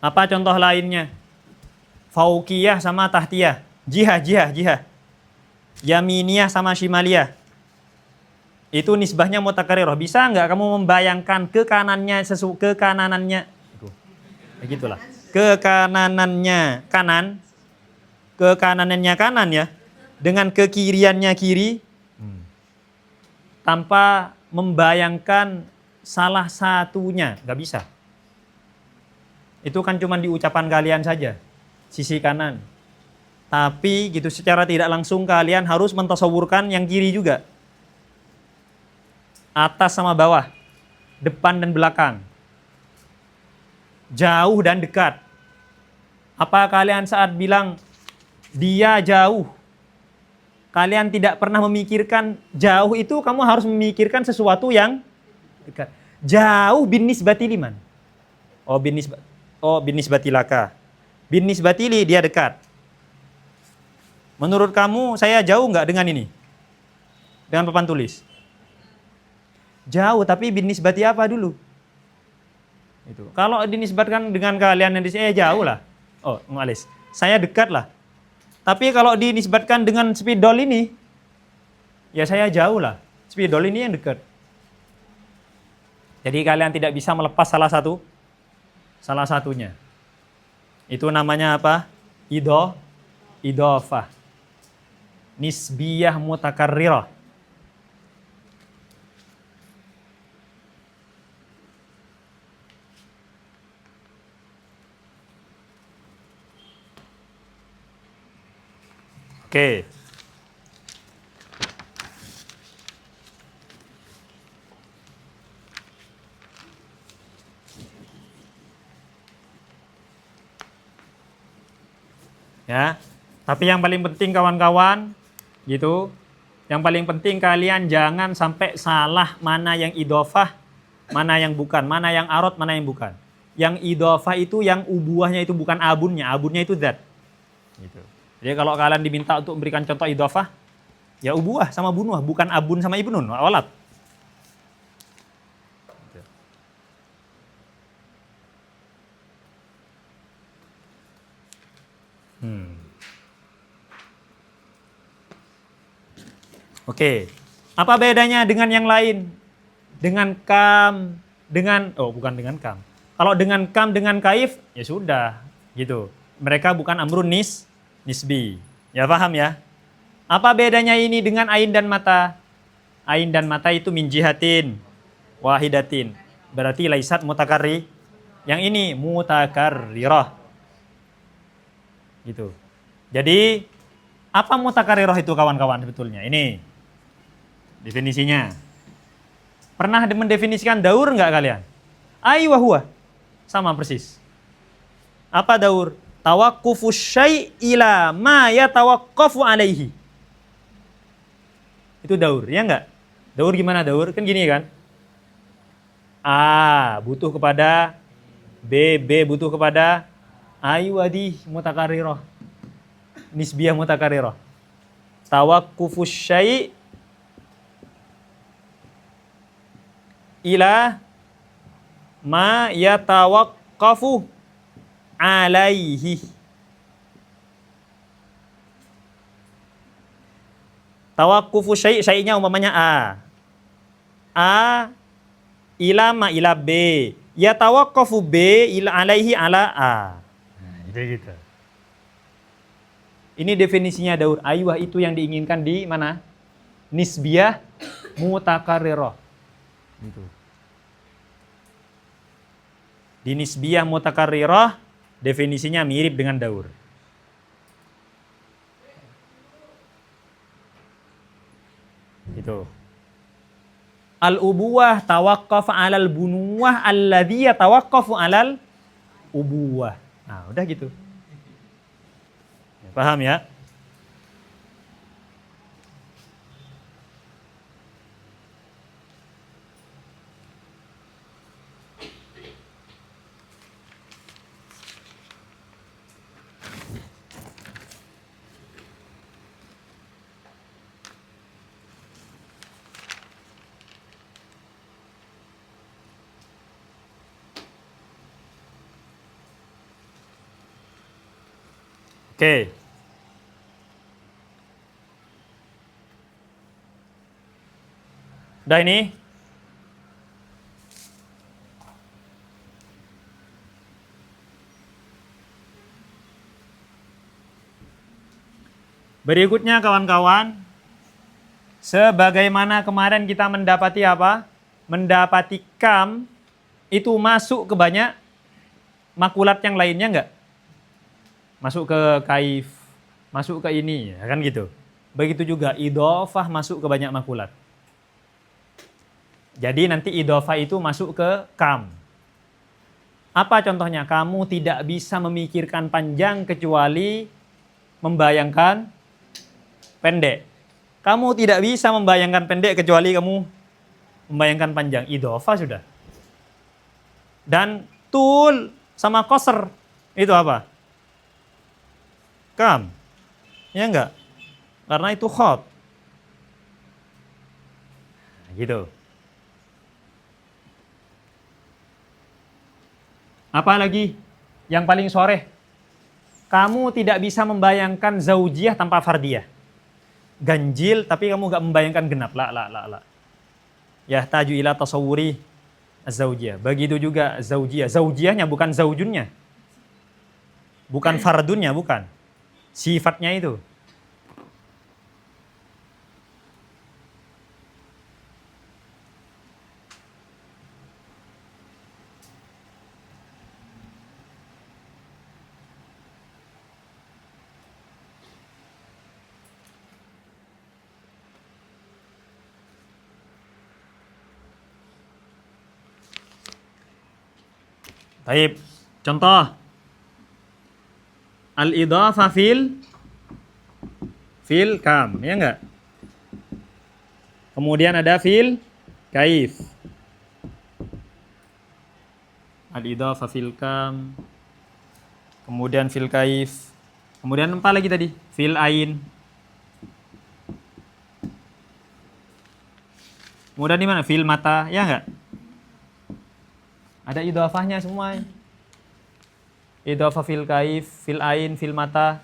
Apa contoh lainnya? Fauqiyah sama tahtiyah. Jihah. Yaminiyah sama shimaliyah. Itu nisbahnya mutakarrirah. Bisa nggak kamu membayangkan kekananannya? Begitulah. Kekananannya kanan ya. Dengan kekiriannya kiri. Tanpa membayangkan salah satunya. Nggak bisa. Itu kan cuma di ucapan kalian saja. Sisi kanan. Tapi gitu secara tidak langsung kalian harus mentasawurkan yang kiri juga. Atas sama bawah. Depan dan belakang. Jauh dan dekat. Apa kalian saat bilang dia jauh, kalian tidak pernah memikirkan jauh itu kamu harus memikirkan sesuatu yang dekat. Jauh bin nisbati liman. Bin nisbati laka. Bin nisbatili dia dekat. Menurut kamu saya jauh nggak dengan ini? Dengan papan tulis? Jauh, tapi bin nisbati apa dulu? Itu. Kalau dinisbatkan dengan kalian yang di sini jauh lah. Malis. Saya dekat lah. Tapi kalau dinisbatkan dengan spidol ini, ya saya jauh lah. Spidol ini yang dekat. Jadi kalian tidak bisa melepas salah satunya. Itu namanya apa? Idhofah. Nisbiyah mutakarrirah. Oke. Ya. Tapi yang paling penting kawan-kawan, gitu. Yang paling penting kalian jangan sampai salah mana yang idhofah, mana yang bukan, mana yang arot, mana yang bukan. Yang idhofah itu yang ubuahnya itu bukan abunnya itu zat. Gitu. Jadi kalau kalian diminta untuk memberikan contoh idhofah, ya ubuah sama bunuh, bukan abun sama ibnun, walad. Oke. Apa bedanya dengan yang lain? Dengan kam, bukan dengan kam. Kalau dengan kam dengan kaif, ya sudah, gitu. Mereka bukan amrun nisbi. Ya paham ya? Apa bedanya ini dengan ain dan mata? Ain dan mata itu min jihatin wahidatin. Berarti laisat mutakarri. Yang ini mutakarrirah. Gitu. Jadi apa mutakarrirah itu kawan-kawan sebetulnya? Ini definisinya. Pernah mendefinisikan daur nggak kalian? Ai wa huwa. Sama persis. Apa daur? Tawakkufu syai' ila ma yatawaqqafu alaihi. Itu daur, ya enggak? Daur gimana daur? Kan gini kan? A butuh kepada B, B butuh kepada wadi mutakarrirah. Nisbiyah mutakarrirah. Tawakkufu syai' ila ma yatawaqqafu alaihi. Tawakkufu syai'nya umpamanya A ila ma ila B. Yatawaqqafu B ila alaihi ala A. Nah, gitu. Ini definisinya daur. Aywah itu yang diinginkan di mana? Nisbiyah mutakarrirah. Gitu. Di nisbiyah mutakarrirah definisinya mirip dengan daur. Itu. Al-ubuwah tawaqqaf 'alal bunuwah alladzi yatawaqqafu 'alal ubuwah. Nah, udah gitu. Paham ya? Oke. Udah ini? Berikutnya kawan-kawan, sebagaimana kemarin kita mendapati apa? Mendapati kam itu masuk ke banyak makulat yang lainnya enggak? Masuk ke kaif, masuk ke ini, ya kan gitu. Begitu juga idhofah masuk ke banyak makulat. Jadi nanti idhofah itu masuk ke kam. Apa contohnya? Kamu tidak bisa memikirkan panjang kecuali membayangkan pendek. Kamu tidak bisa membayangkan pendek kecuali kamu membayangkan panjang. Idhofah sudah. Dan tul sama qasr itu apa? Kam. Ya enggak? Karena itu khot. Nah, gitu. Apa lagi? Yang paling sore. Kamu tidak bisa membayangkan zaujiyah tanpa fardiyah. Ganjil tapi kamu enggak membayangkan genap. La. Ya taju ila tasawuri az-zaujiyah. Begitu juga zaujiyah. Zaujiyahnya bukan zaujunnya. Bukan fardunnya, bukan. Sifatnya itu. Baik. Contoh. Al-idhafah fil kam, ya enggak? Kemudian ada fil kaif. Al-idhafah fil kam. Kemudian fil kaif. Kemudian apa lagi tadi? Fil ain. Kemudian di mana? Fil mata, ya enggak? Ada idhafahnya semua. Idhafah fil kaif, fil ain, fil mata.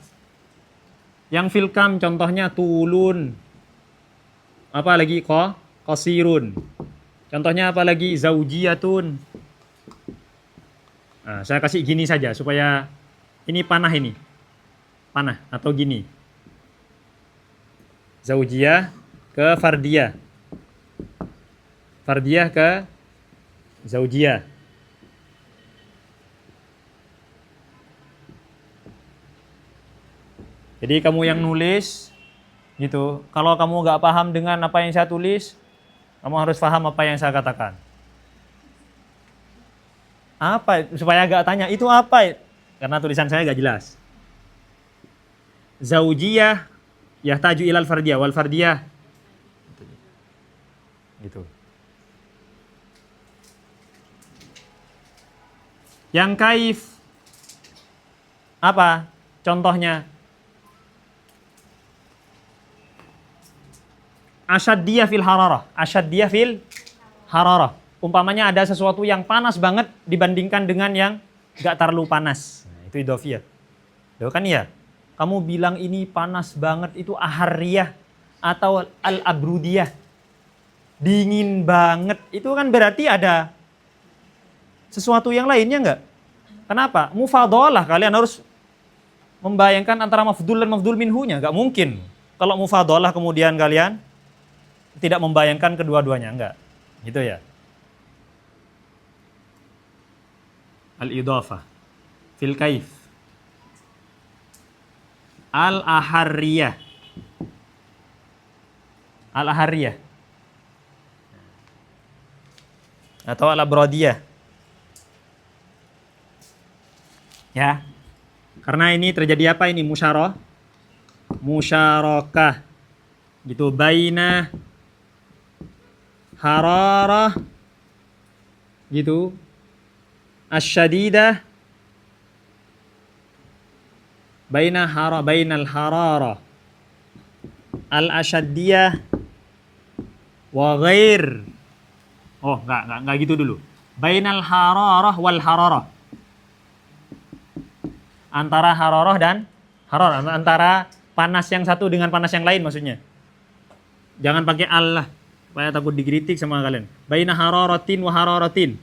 Yang fil kam contohnya tulun. Apa lagi? Qasirun. Contohnya apa lagi? Zaujiyatun. Nah, saya kasih gini saja supaya ini panah ini. Panah atau gini. Zaujiyah ke fardiyah. Fardiyah ke zaujiyah. Jadi kamu yang nulis gitu, kalau kamu nggak paham dengan apa yang saya tulis, kamu harus paham apa yang saya katakan. Apa? Supaya agak tanya, itu apa? Karena tulisan saya nggak jelas. Zaujiyah yahtaju ilal fardiyah wal fardiyah. Gitu. Yang kaif apa? Contohnya asyaddiyah fil hararah. Asyaddiyah fil hararah. Umpamanya ada sesuatu yang panas banget dibandingkan dengan yang gak terlalu panas. Nah, itu idhofiyah. Loh kan ya? Kamu bilang ini panas banget itu ahariyah atau al-abrudiyah. Dingin banget. Itu kan berarti ada sesuatu yang lainnya enggak? Kenapa? Mufadalah, kalian harus membayangkan antara mafdul dan mafdul minhunya. Enggak mungkin. Kalau mufadalah kemudian kalian tidak membayangkan kedua-duanya, enggak. Gitu ya. Al-idhafah fil kaif. Al-aharriyah. Al-aharriyah. Atau al-abradiyah. Ya. Karena ini terjadi apa ini? Musyarakah. Gitu, baina hararah gitu asyadidah bainal hararah al asyaddiyah wa ghair. Oh, enggak gitu dulu. Bainal hararah wal hararah. Antara hararah dan hararah, antara panas yang satu dengan panas yang lain maksudnya. Jangan pakai Allah. Supaya takut dikritik sama kalian. Baina hararatin wa hararatin.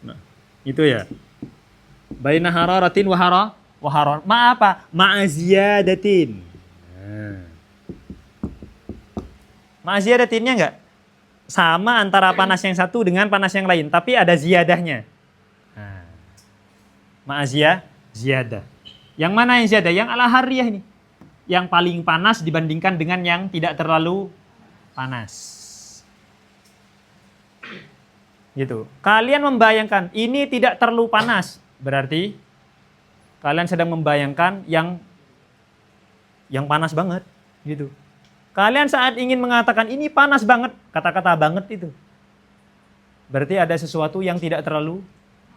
Nah, itu ya. Baina hararatin wa harar. Ma apa? Ma'aziyadatin. Nah. Ma'aziyadatinnya enggak sama antara panas yang satu dengan panas yang lain, tapi ada ziyadahnya. Nah. Ziyadah. Yang mana yang ziyadah? Yang al-harriyah ini. Yang paling panas dibandingkan dengan yang tidak terlalu panas. Gitu. Kalian membayangkan ini tidak terlalu panas, berarti kalian sedang membayangkan yang panas banget, gitu. Kalian saat ingin mengatakan ini panas banget, kata-kata banget itu berarti ada sesuatu yang tidak terlalu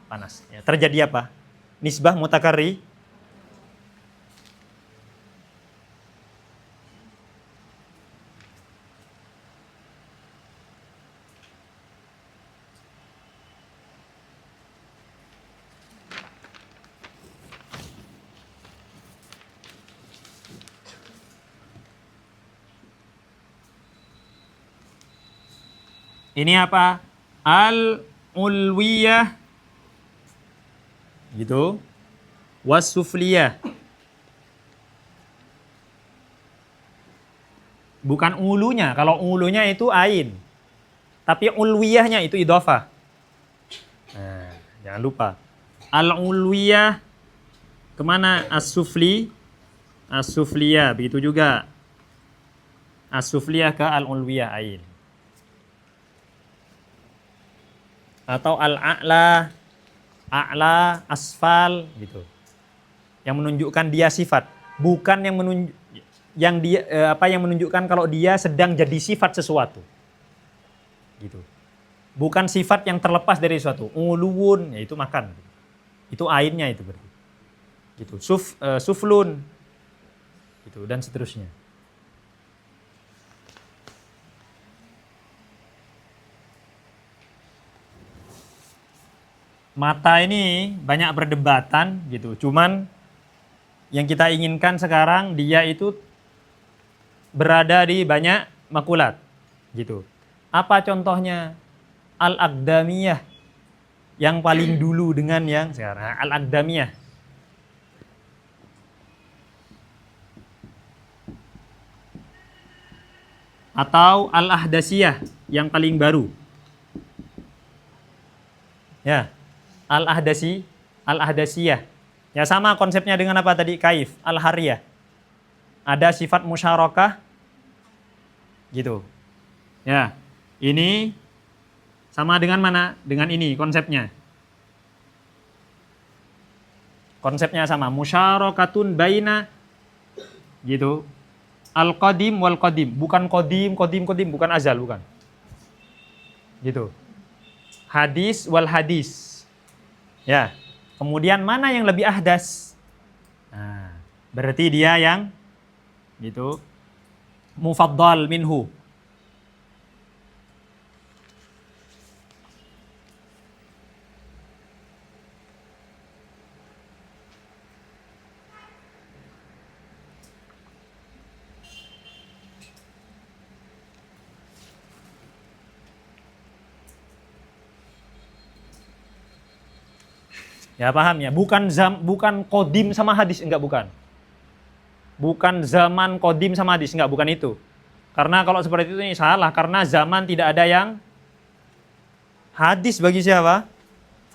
panas. Ya, terjadi apa? Nisbah mutakarri. Ini apa? Al-ulwiyah gitu. Was-sufliyah. Bukan ulunya. Kalau ulunya itu ain. Tapi ulwiyahnya itu idhofah. Nah, jangan lupa. Al-ulwiyah kemana? As-sufli. As-sufliyah. Begitu juga. As-sufliyah ke al-ulwiyah ain. atau al-a'la, a'la, asfal gitu. Yang menunjukkan dia sifat, bukan yang menunjukkan kalau dia sedang jadi sifat sesuatu. Gitu. Bukan sifat yang terlepas dari sesuatu. Uluwun, yaitu makan. Itu ainnya itu berarti. Gitu. Suflun. Gitu dan seterusnya. Mata ini banyak perdebatan gitu. Cuman yang kita inginkan sekarang dia itu berada di banyak makulat gitu. Apa contohnya? Al-Aqdamiyah yang paling dulu dengan yang sekarang. Al-Aqdamiyah. Atau Al-Ahdasiyah yang paling baru. Ya. Al-Ahdasiyah. Ya sama konsepnya dengan apa tadi? Kaif, Al-Hariyah. Ada sifat musyarakah gitu. Ya. Ini sama dengan mana? Dengan ini konsepnya. Konsepnya sama. Musyarakatun baina gitu. Al-qadim wal qadim. Bukan qadim, bukan azal, bukan. Gitu. Hadis wal hadis. Ya. Kemudian mana yang lebih ahdas? Nah, berarti dia yang gitu. Mufaddal minhu. Ya paham ya, bukan kodim sama hadis, enggak, bukan. Bukan zaman kodim sama hadis, enggak, bukan itu. Karena kalau seperti itu ini salah, karena zaman tidak ada yang hadis bagi siapa?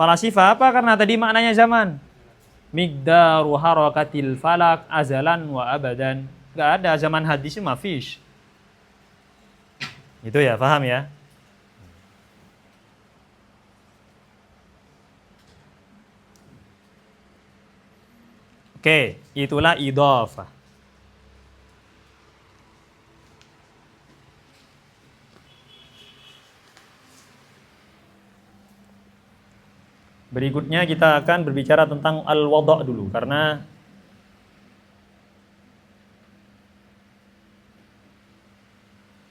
Falasifah apa? Karena tadi maknanya zaman. Migdaru harakatil falak azalan wa abadan. Enggak ada zaman hadis, mafish. Itu ya, paham ya? Oke, itulah idhofah. Berikutnya kita akan berbicara tentang al-wada' dulu, karena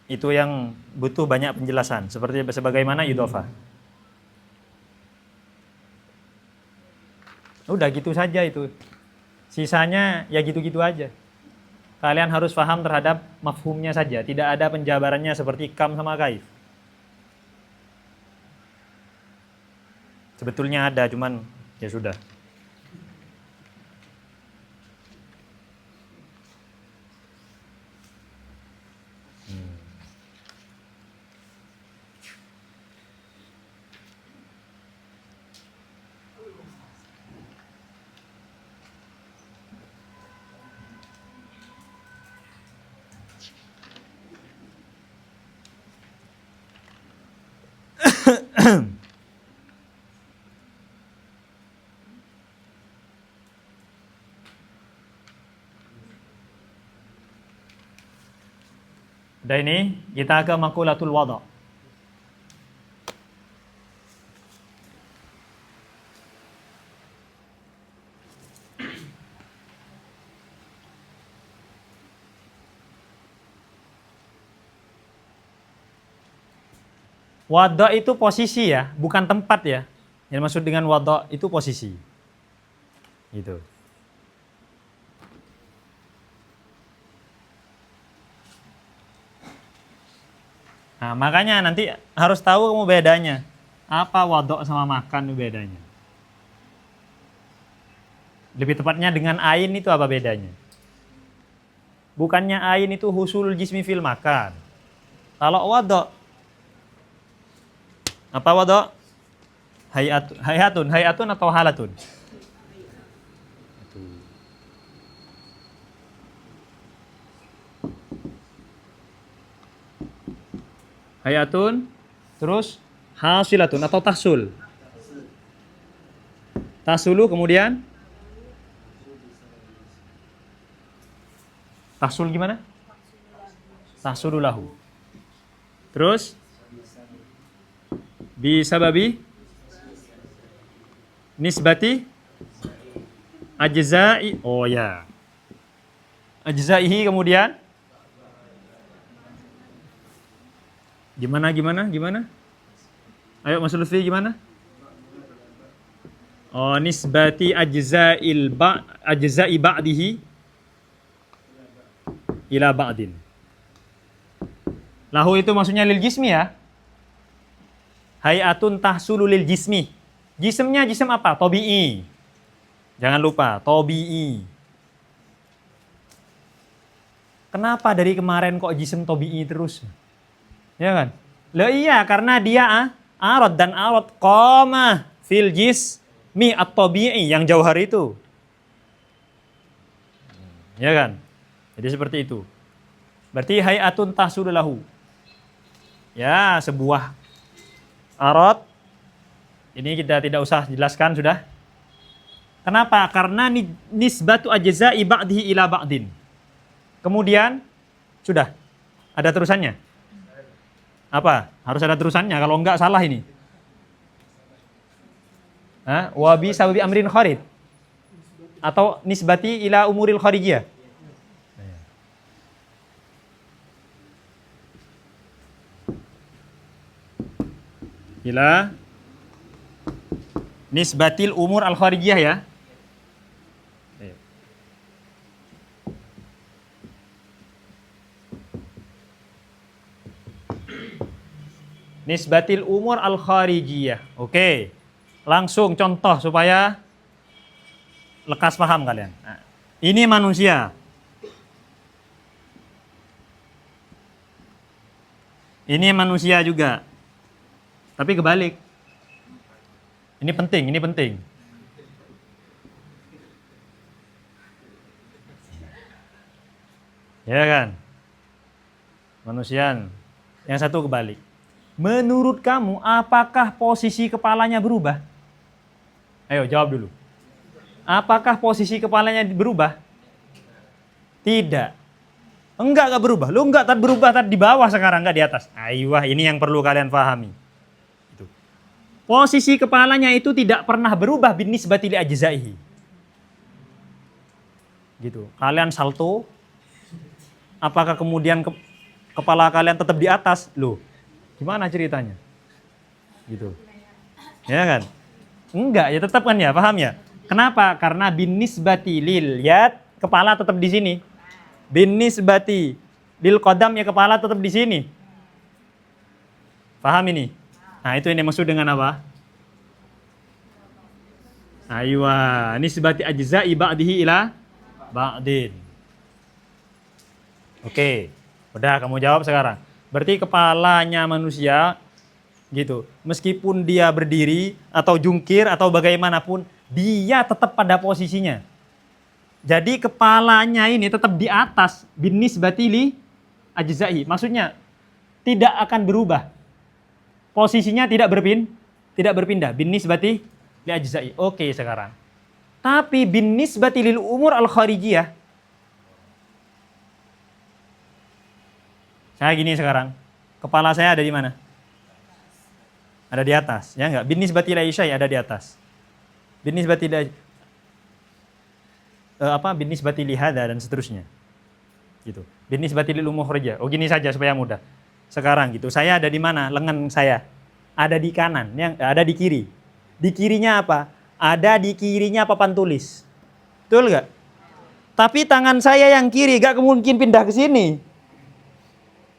itu yang butuh banyak penjelasan, seperti sebagaimana idhofah. Udah gitu saja itu. Sisanya ya gitu-gitu aja. Kalian harus paham terhadap mafhumnya saja. Tidak ada penjabarannya seperti kam sama kaif. Sebetulnya ada, cuman ya sudah. Dan ini kita ke makulatul wada'. Wada' itu posisi ya, bukan tempat ya. Yang maksud dengan wada' itu posisi. Gitu. Nah, makanya nanti harus tahu kamu bedanya. Apa wada' sama makan itu bedanya. Lebih tepatnya dengan ain itu apa bedanya? Bukannya ain itu husul jismi fil makan. Kalau wada', apa wada'? Hayatun atau halatun? Hayatun, terus hasilatun atau tahsul. Tahsulu kemudian tahsul gimana? Tahsulu lahu. Terus bisababi nisbati ajza'i. Oh ya. Ajza'ihi kemudian gimana? Ayo Mas Lutfi gimana? Oh, nisbati ajza'i ba'dihi ila ba'din. Lahu itu maksudnya lil jismi ya. Hayatun tahsulu lil jismi. Jismnya jism apa? Tabi'i. Jangan lupa, tabi'i. Kenapa dari kemarin kok jism tabi'i terus? Ya kan? Lah iya, karena dia arad dan arad qama fil jismi at-tabi'i yang jauhar itu. Ya kan? Jadi seperti itu. Berarti hayatun tahsulu lahu. Ya, sebuah arad. Ini kita tidak usah jelaskan sudah. Kenapa? Karena nisbatu ajza'i ba'dihi ila ba'din. Kemudian sudah ada terusannya. Apa? Harus ada terusannya, kalau enggak salah ini. Wa bi sababi amrin kharid. Atau nisbati ila umuril kharijiyah. Ila nisbatil umur al kharijiyah ya. Nisbatil umur al kharijiyah. Oke. Langsung contoh supaya lekas paham kalian. Nah, ini manusia. Ini manusia juga. Tapi kebalik. Ini penting. Ya kan? Manusia. Yang satu kebalik. Menurut kamu, apakah posisi kepalanya berubah? Ayo jawab dulu. Apakah posisi kepalanya berubah? Tidak. Enggak berubah. Lu enggak berubah di bawah sekarang, enggak di atas. Aiyah, ini yang perlu kalian pahami. Itu. Posisi kepalanya itu tidak pernah berubah bin nisbati li ajzaihi. Gitu. Kalian salto, apakah kemudian kepala kalian tetap di atas? Loh, gimana ceritanya? Gitu. Ya kan? Enggak, ya tetap kan ya, paham ya? Kenapa? Karena bin nisbati lil yad, kepala tetap di sini. Bin nisbati lil qadam, ya kepala tetap di sini. Paham ini? Nah, itu yang dimaksud dengan apa? Aywa, nisbati ajza'i ba'dihi ila ba'din. Oke, udah kamu jawab sekarang. Berarti kepalanya manusia gitu, meskipun dia berdiri atau jungkir atau bagaimanapun, dia tetap pada posisinya. Jadi kepalanya ini tetap di atas bin nisbati li ajza'i. Maksudnya tidak akan berubah. Posisinya tidak berpindah bin nisbati li ajza'i. Oke, sekarang. Tapi bin nisbati lil umur al kharijiyah. Saya gini sekarang. Kepala saya ada di mana? Ada di atas, ya enggak? Bin nisbati li syai' ada di atas. Bin nisbati li bin nisbati li hadza dan seterusnya. Gitu. Bin nisbati lil umur kharijiyah. Oh, gini saja supaya mudah. Sekarang gitu. Saya ada di mana? Lengan saya. Ada di kanan, yang ada di kiri. Di kirinya apa? Ada di kirinya papan tulis. Betul enggak? Tapi tangan saya yang kiri enggak mungkin pindah ke sini.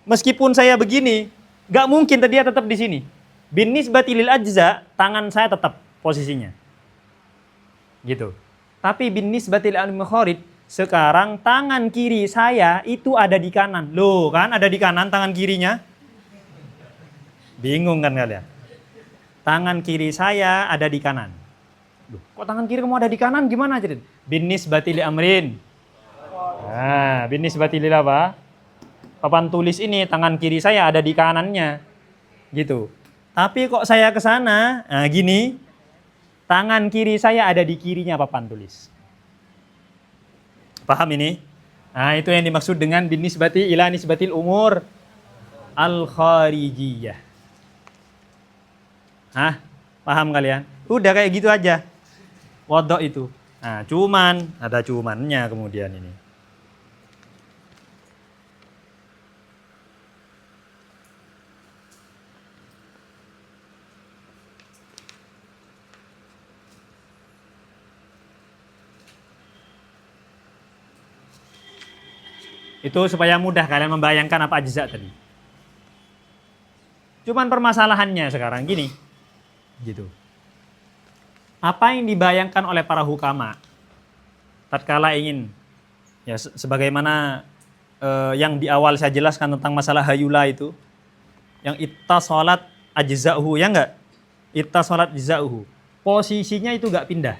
Meskipun saya begini, enggak mungkin dia tetap di sini. Bin nisbati lil ajza, tangan saya tetap posisinya. Gitu. Tapi bin nisbati lil al-mukharid, sekarang tangan kiri saya itu ada di kanan. Loh, kan ada di kanan tangan kirinya? Bingung kan kalian? Tangan kiri saya ada di kanan. Loh, kok tangan kiri kamu ada di kanan? Gimana cerit? Bin nisbati li amrin. Nah, bin nisbati lil apa? Papan tulis ini tangan kiri saya ada di kanannya. Gitu. Tapi kok saya ke sana, nah gini, tangan kiri saya ada di kirinya papan tulis. Paham ini? Nah, itu yang dimaksud dengan binisbati ila nisbatil umur al-kharijiyah. Hah? Paham kalian? Udah kayak gitu aja. Wadok itu. Nah, cuman, ada cumannya kemudian ini. Itu supaya mudah kalian membayangkan apa ajza tadi. Cuman permasalahannya sekarang gini. Gitu. Apa yang dibayangkan oleh para hukama tatkala ingin ya sebagaimana yang di awal saya jelaskan tentang masalah hayula itu, yang ittasalat ajza'uhu, ya enggak? Ittasalat ajza'uhu. Posisinya itu enggak pindah.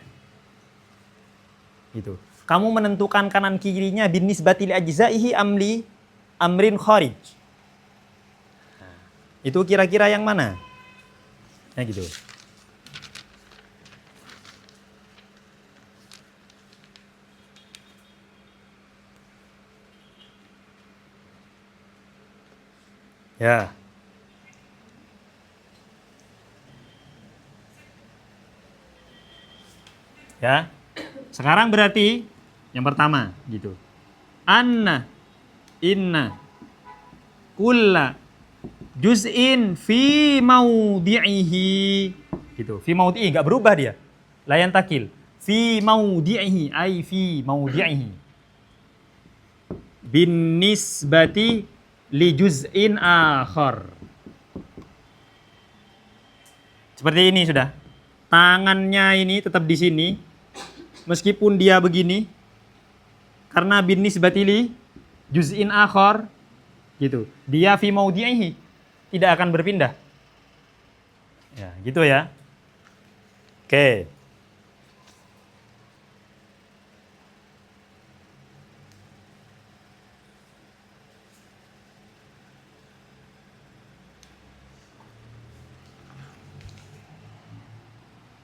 Gitu. Kamu menentukan kanan kirinya binisbati li ajza'ihi amli amrin kharij. Itu kira-kira yang mana? Ya gitu. Ya. Ya. Sekarang berarti yang pertama gitu. Anna inna kulla juz'in fi maudhi'ihi gitu. Fi maudhi'i enggak berubah dia. Layan takil. Fi maudhi'ihi ai fi maudhi'ihi. Bin nisbati li juz'in akhar. Seperti ini sudah. Tangannya ini tetap di sini. Meskipun dia begini. Karena bin nisbati li juz'in akhar gitu. Dia fi maudhi'ihi, tidak akan berpindah. Ya, gitu ya. Oke.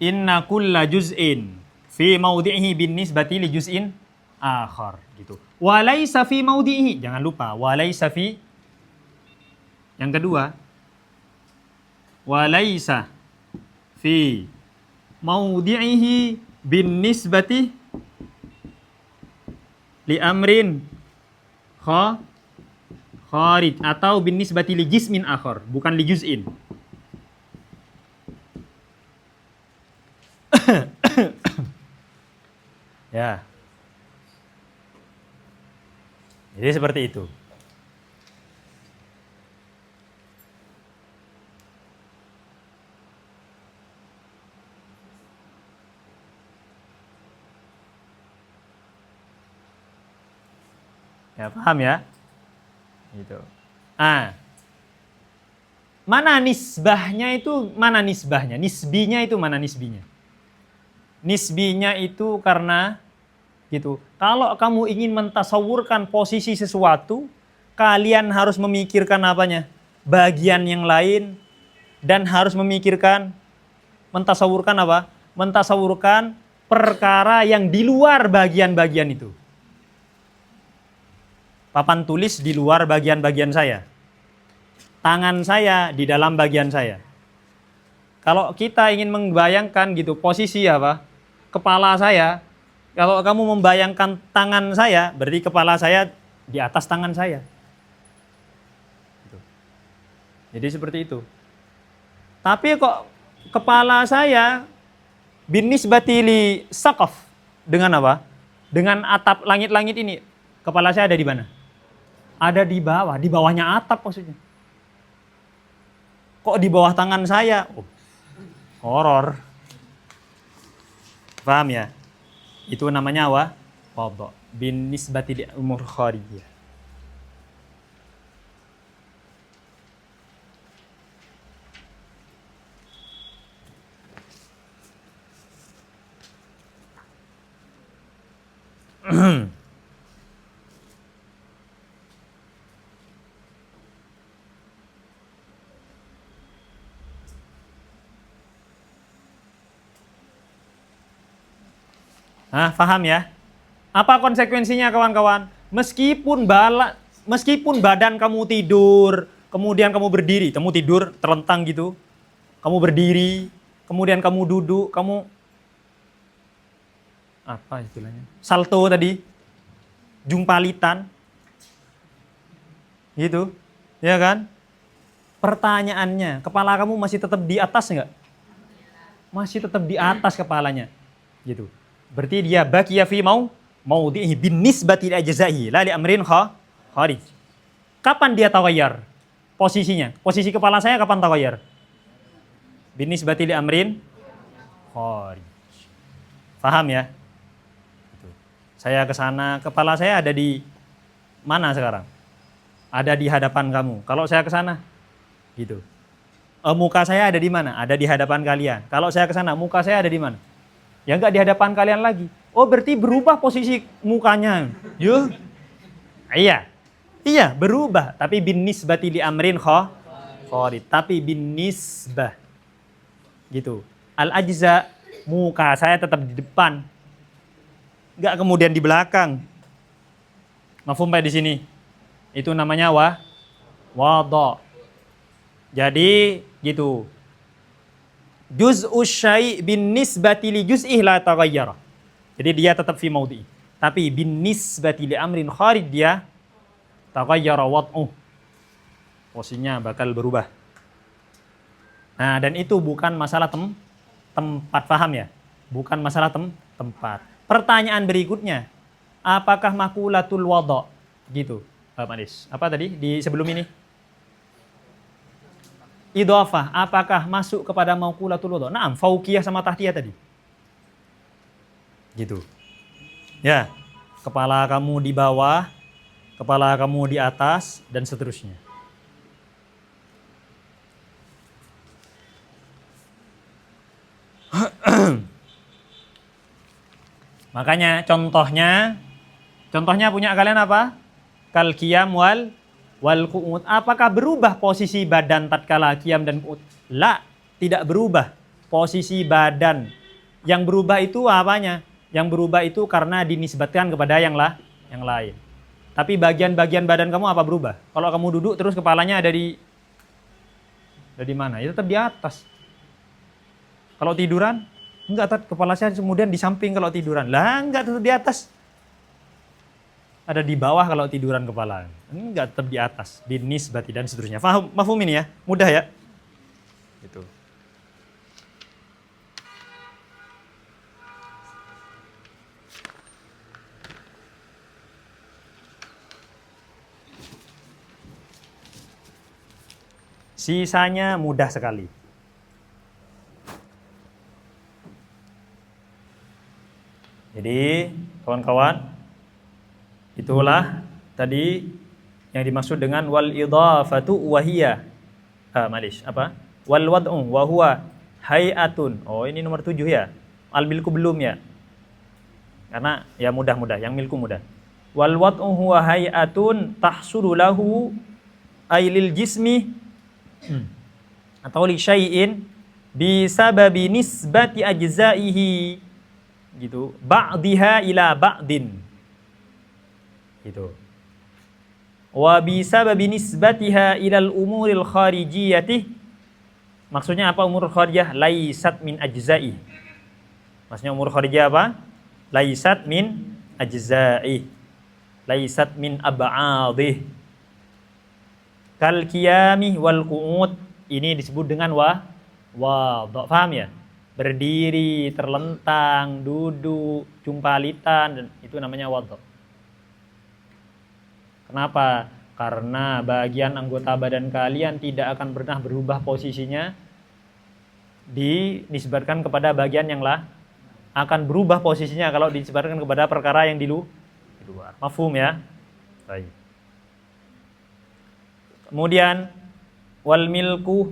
Inna kulla juz'in fi maudhi'ihi bin nisbati li juz'in akhar gitu. Wa laisa fi maudhi'ihi. Jangan lupa wa laisa fi. Yang kedua, wa laisa fi maudhi'ihi bin nisbati li amrin kharij atau bin nisbati li jismin akhar, bukan li juz'in. Ya. Jadi seperti itu. Ya, paham ya? Gitu. Mana nisbahnya itu? Mana nisbahnya? Nisbinya itu mana nisbinya? Nisbinya itu karena gitu. Kalau kamu ingin mentasawurkan posisi sesuatu, kalian harus memikirkan apanya? Bagian yang lain dan harus memikirkan mentasawurkan apa? Mentasawurkan perkara yang di luar bagian-bagian itu. Papan tulis di luar bagian-bagian saya. Tangan saya di dalam bagian saya. Kalau kita ingin membayangkan gitu posisi apa? Kepala saya. Kalau kamu membayangkan tangan saya, berarti kepala saya di atas tangan saya. Jadi seperti itu. Tapi kok kepala saya binisbati li saqaf, dengan apa? Dengan atap langit-langit ini. Kepala saya ada di mana? Ada di bawah, di bawahnya atap maksudnya. Kok di bawah tangan saya? Horor. Paham ya? Itu namanya apa? Wadha. Bin nisbati li umur kharijiyah. Paham ya? Apa konsekuensinya kawan-kawan? Meskipun badan kamu tidur, kemudian kamu berdiri, kamu tidur terlentang gitu, kamu berdiri, kemudian kamu duduk, kamu apa istilahnya? Salto tadi, jumpalitan, gitu, ya kan? Pertanyaannya, kepala kamu masih tetap di atas nggak? Masih tetap di atas kepalanya, gitu. Berarti dia baqiya fi maudhihi bin nisbati ila jazaihi la li amrin kharij. Kapan dia taghayyar? Posisinya. Posisi kepala saya kapan taghayyar? Bin nisbati li amrin kharij. Paham ya? Gitu. Saya ke sana, kepala saya ada di mana sekarang? Ada di hadapan kamu. Kalau saya ke sana, gitu. Muka saya ada di mana? Ada di hadapan kalian. Kalau saya ke sana, muka saya ada di mana? Ya enggak di hadapan kalian lagi. Oh, berarti berubah posisi mukanya. Yuh. Iya. Iya, berubah. Tapi bin nisbati li amrin kharid. Tapi bin nisbah. Gitu. Al-ajza, muka saya tetap di depan. Enggak kemudian di belakang. Mafhum di sini. Itu namanya wada. Jadi gitu. Juz'u syai' bin nisbati li juz'ih la taghayyara. Jadi dia tetap fi maudhi. Tapi bin nisbati li amrin kharij dia taghayyara wad'uh. Posisinya bakal berubah. Nah, dan itu bukan masalah tempat, paham ya? Bukan masalah tempat. Pertanyaan berikutnya, apakah makulatul wada'? Gitu, Pak Madis. Apa tadi di sebelum ini? Idhofah, apakah masuk kepada maqulatul wada'? Naam, fauqiyah sama tahtiyah tadi. Gitu. Ya, kepala kamu di bawah, kepala kamu di atas, dan seterusnya. Makanya contohnya punya kalian apa? Kal qiyam wal qu'ud. Apakah berubah posisi badan tatkala qiyam dan qu'ud? La, tidak berubah posisi badan. Yang berubah itu apanya? Yang berubah itu karena dinisbatkan kepada yang lain. Tapi bagian-bagian badan kamu apa berubah? Kalau kamu duduk terus kepalanya ada di mana? Ya tetap di atas. Kalau tiduran, enggak, kepala saya kemudian di samping kalau tiduran. Lah, enggak, tetap di atas. Ada di bawah kalau tiduran kepala. Enggak, tetap di atas. Binisbati dan seterusnya. Mafhum ini ya? Mudah ya? Gitu. Sisanya mudah sekali. Jadi, kawan-kawan, itulah tadi yang dimaksud dengan wal idhafatu wahiyya. Apa? Wal wad'u wa huwa hay'atun. Oh, ini nomor 7 ya. Al milku belum ya. Karena ya mudah-mudah, yang milku mudah. Wal wad'u huwa hay'atun tahsulu lahu ailil jismi atau li syai'in bi sababi nisbati ajza'ihi gitu, ba'diha ila ba'din gitu, wa bi sababi nisbatiha ilal umuril kharijiyati. Maksudnya apa umur kharijiyah? Laisat min ajza'i. Maksudnya umur kharijiyah apa? Laisat min ajza'i, laisat min ab'adih. Kal qiyami wal qu'ud, ini disebut dengan wada'. Paham ya? Berdiri, terlentang, duduk, jumpalitan, dan itu namanya wada'. Kenapa? Karena bagian anggota badan kalian tidak akan pernah berubah posisinya dinisbatkan kepada bagian yang akan berubah posisinya kalau dinisbatkan kepada perkara yang di luar. Mafhum ya? Baik. Kemudian wal milku,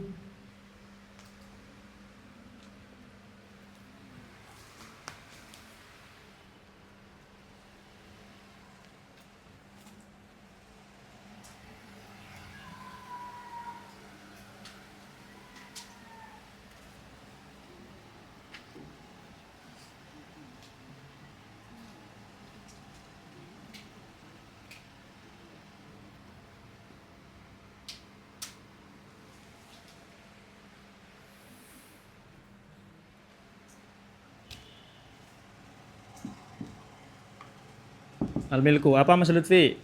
Al-milku. Apa Mas Lutfi?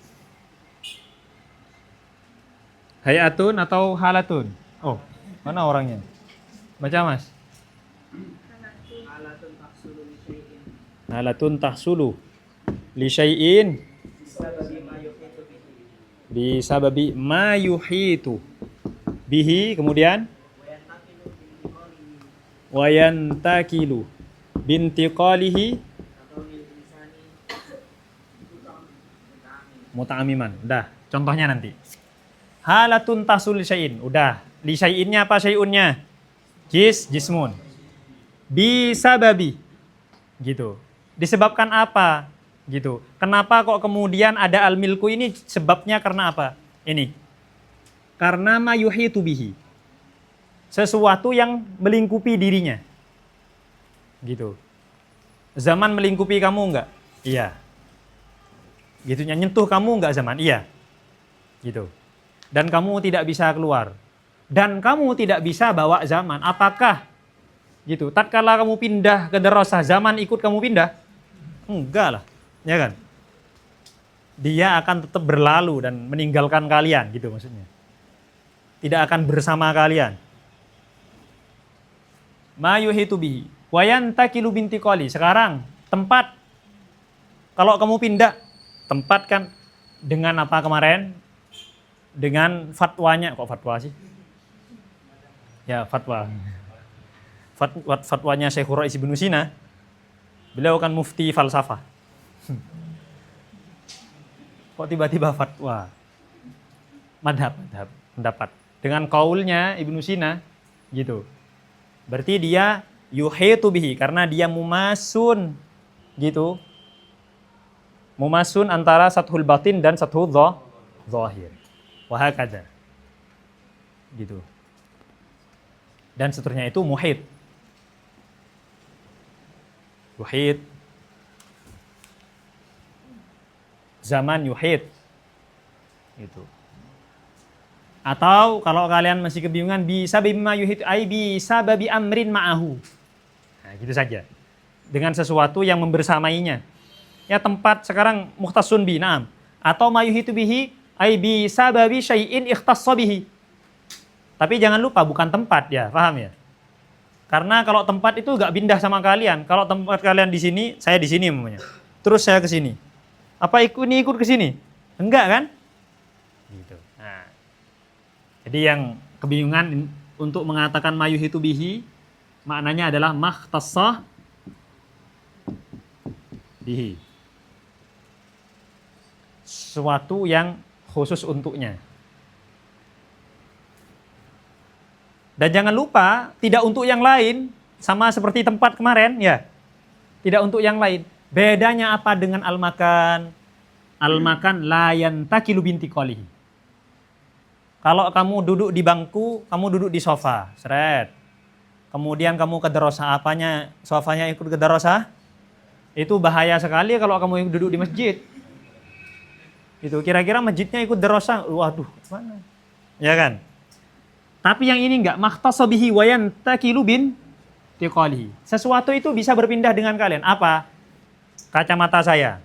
Hayatun atau halatun? Oh, mana orangnya? Baca Mas. Halatun tahsulu li syai'in bisababi ma yuhitu bihi, kemudian wayantakilu bintiqalihi muta'amiman. Udah, contohnya nanti. Halatun tahsul li syai'in. Udah, li syai'innya apa syai'unnya? Jismun. Bisababi. Gitu. Disebabkan apa? Gitu. Kenapa kok kemudian ada al-milku ini? Sebabnya karena apa? Ini. Karena ma yuhitu bihi. Sesuatu yang melingkupi dirinya. Gitu. Zaman melingkupi kamu enggak? Iya. Gitu, nyentuh kamu enggak zaman? Iya. Gitu. Dan kamu tidak bisa keluar. Dan kamu tidak bisa bawa zaman. Apakah gitu? Tatkala kamu pindah ke darasah, zaman ikut kamu pindah? Enggak lah. Ya kan? Dia akan tetap berlalu dan meninggalkan kalian, gitu maksudnya. Tidak akan bersama kalian. Ma yuhitu bihi wa yantakilu bintiqali. Sekarang tempat, kalau kamu pindah tempat kan dengan apa kemarin? Dengan fatwanya, kok fatwa sih? Ya, fatwa. Fatwanya Syekhul Rais Ibnu Sina. Beliau kan mufti falsafah. Kok tiba-tiba fatwa? Madhab, pendapat. Dengan kaulnya Ibnu Sina, gitu. Berarti dia yuhitu bihi, karena dia mumasun, gitu. Mumasun antara sathul batin dan sathul zahir. Wahakadha. Gitu. Dan seterusnya itu muhit. Yuhit. Zaman yuhit. Gitu. Atau kalau kalian masih kebingungan, bisa bima yuhit ai bisa babi amrin ma'ahu. Nah, gitu saja. Dengan sesuatu yang membersamainya. Ya, tempat sekarang mukhtasun bi, na'am. Atau ma yuhitu bihi ai bisa babi syai'in ikhtassa bihi. Tapi jangan lupa bukan tempat ya, paham ya? Karena kalau tempat itu gak pindah sama kalian. Kalau tempat kalian di sini, saya di sini umpamanya. Terus saya ke sini. Apa ikut ke sini? Enggak kan? Gitu. Nah. Jadi yang kebingungan untuk mengatakan mayuhitu bihi, maknanya adalah makhtassa bihi. Sesuatu yang khusus untuknya. Dan jangan lupa, tidak untuk yang lain, sama seperti tempat kemarin, ya. Tidak untuk yang lain. Bedanya apa dengan al-makan? Al-makan la yantakilu bintiqalihi. Kalau kamu duduk di bangku, kamu duduk di sofa, seret. Kemudian kamu ke darasah, apanya? Sofanya ikut ke darasah? Itu bahaya sekali kalau kamu duduk di masjid. Itu kira-kira masjidnya ikut darasah, waduh, mana? Ya kan? Tapi yang ini enggak, makhtassa bihi wa yantakilu bintiqalihi. Sesuatu itu bisa berpindah dengan kalian. Apa? Kacamata saya.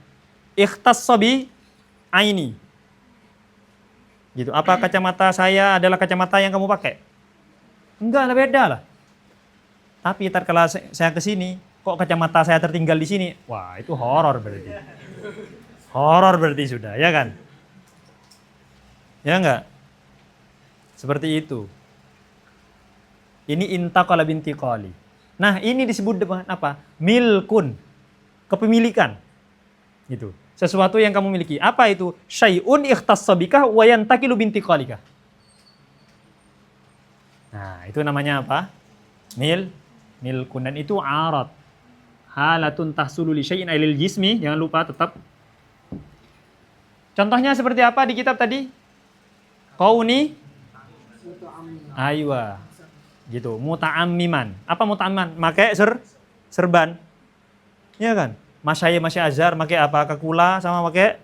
Ikhtassa bi aini. Gitu. Apa kacamata saya adalah kacamata yang kamu pakai? Enggak lah, beda lah. Tapi tatkala saya ke sini, kok kacamata saya tertinggal di sini? Wah, itu horor berarti. Horor berarti sudah, ya kan? Ya enggak? Seperti itu. Ini intaqala bintiqali. Nah, ini disebut dengan apa? Milkun. Kepemilikan. Gitu. Sesuatu yang kamu miliki. Apa itu? Syai'un ikhtassa bika wa yantakilu bintiqalika. Nah, itu namanya apa? Milkun. Dan itu arat. Halatun tahsulu li syai'in ailil jismi. Jangan lupa tetap. Contohnya seperti apa di kitab tadi? Qauni aywa. Gitu, muta'ammiman. Apa muta'ammiman? Pakai serban. Ya kan? Masya azhar pakai apa? Kakula sama pakai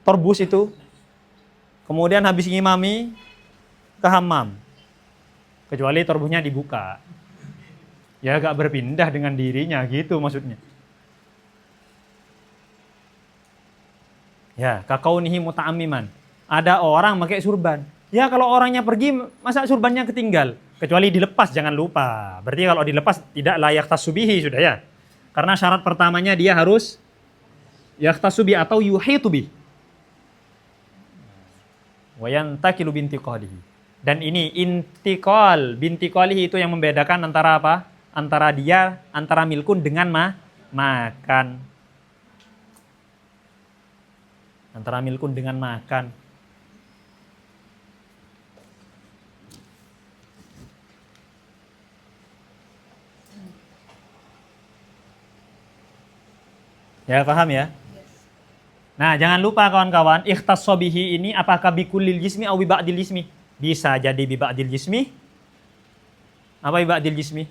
torbus itu. Kemudian habis ngimami ke hammam. Kecuali torbusnya dibuka. Ya gak berpindah dengan dirinya gitu maksudnya. Ya, kakaunihi muta'ammiman. Ada orang pakai surban. Ya kalau orangnya pergi, masa surbannya ketinggal? Kecuali dilepas, jangan lupa. Berarti kalau dilepas tidak layak tasubihi sudah ya. Karena syarat pertamanya dia harus yaktasubi atau yuhitubi. Wayantakilu bintiqalihi. Dan ini intikal, bintiqalihi itu yang membedakan antara apa? Antara milkun dengan makan. Antara milkun dengan makan. Ya, paham ya? Nah, jangan lupa kawan-kawan, ikhtasso bihi ini apakah bikulil jismi atau biba'dil jismi? Bisa jadi biba'dil jismi. Apa biba'dil jismi?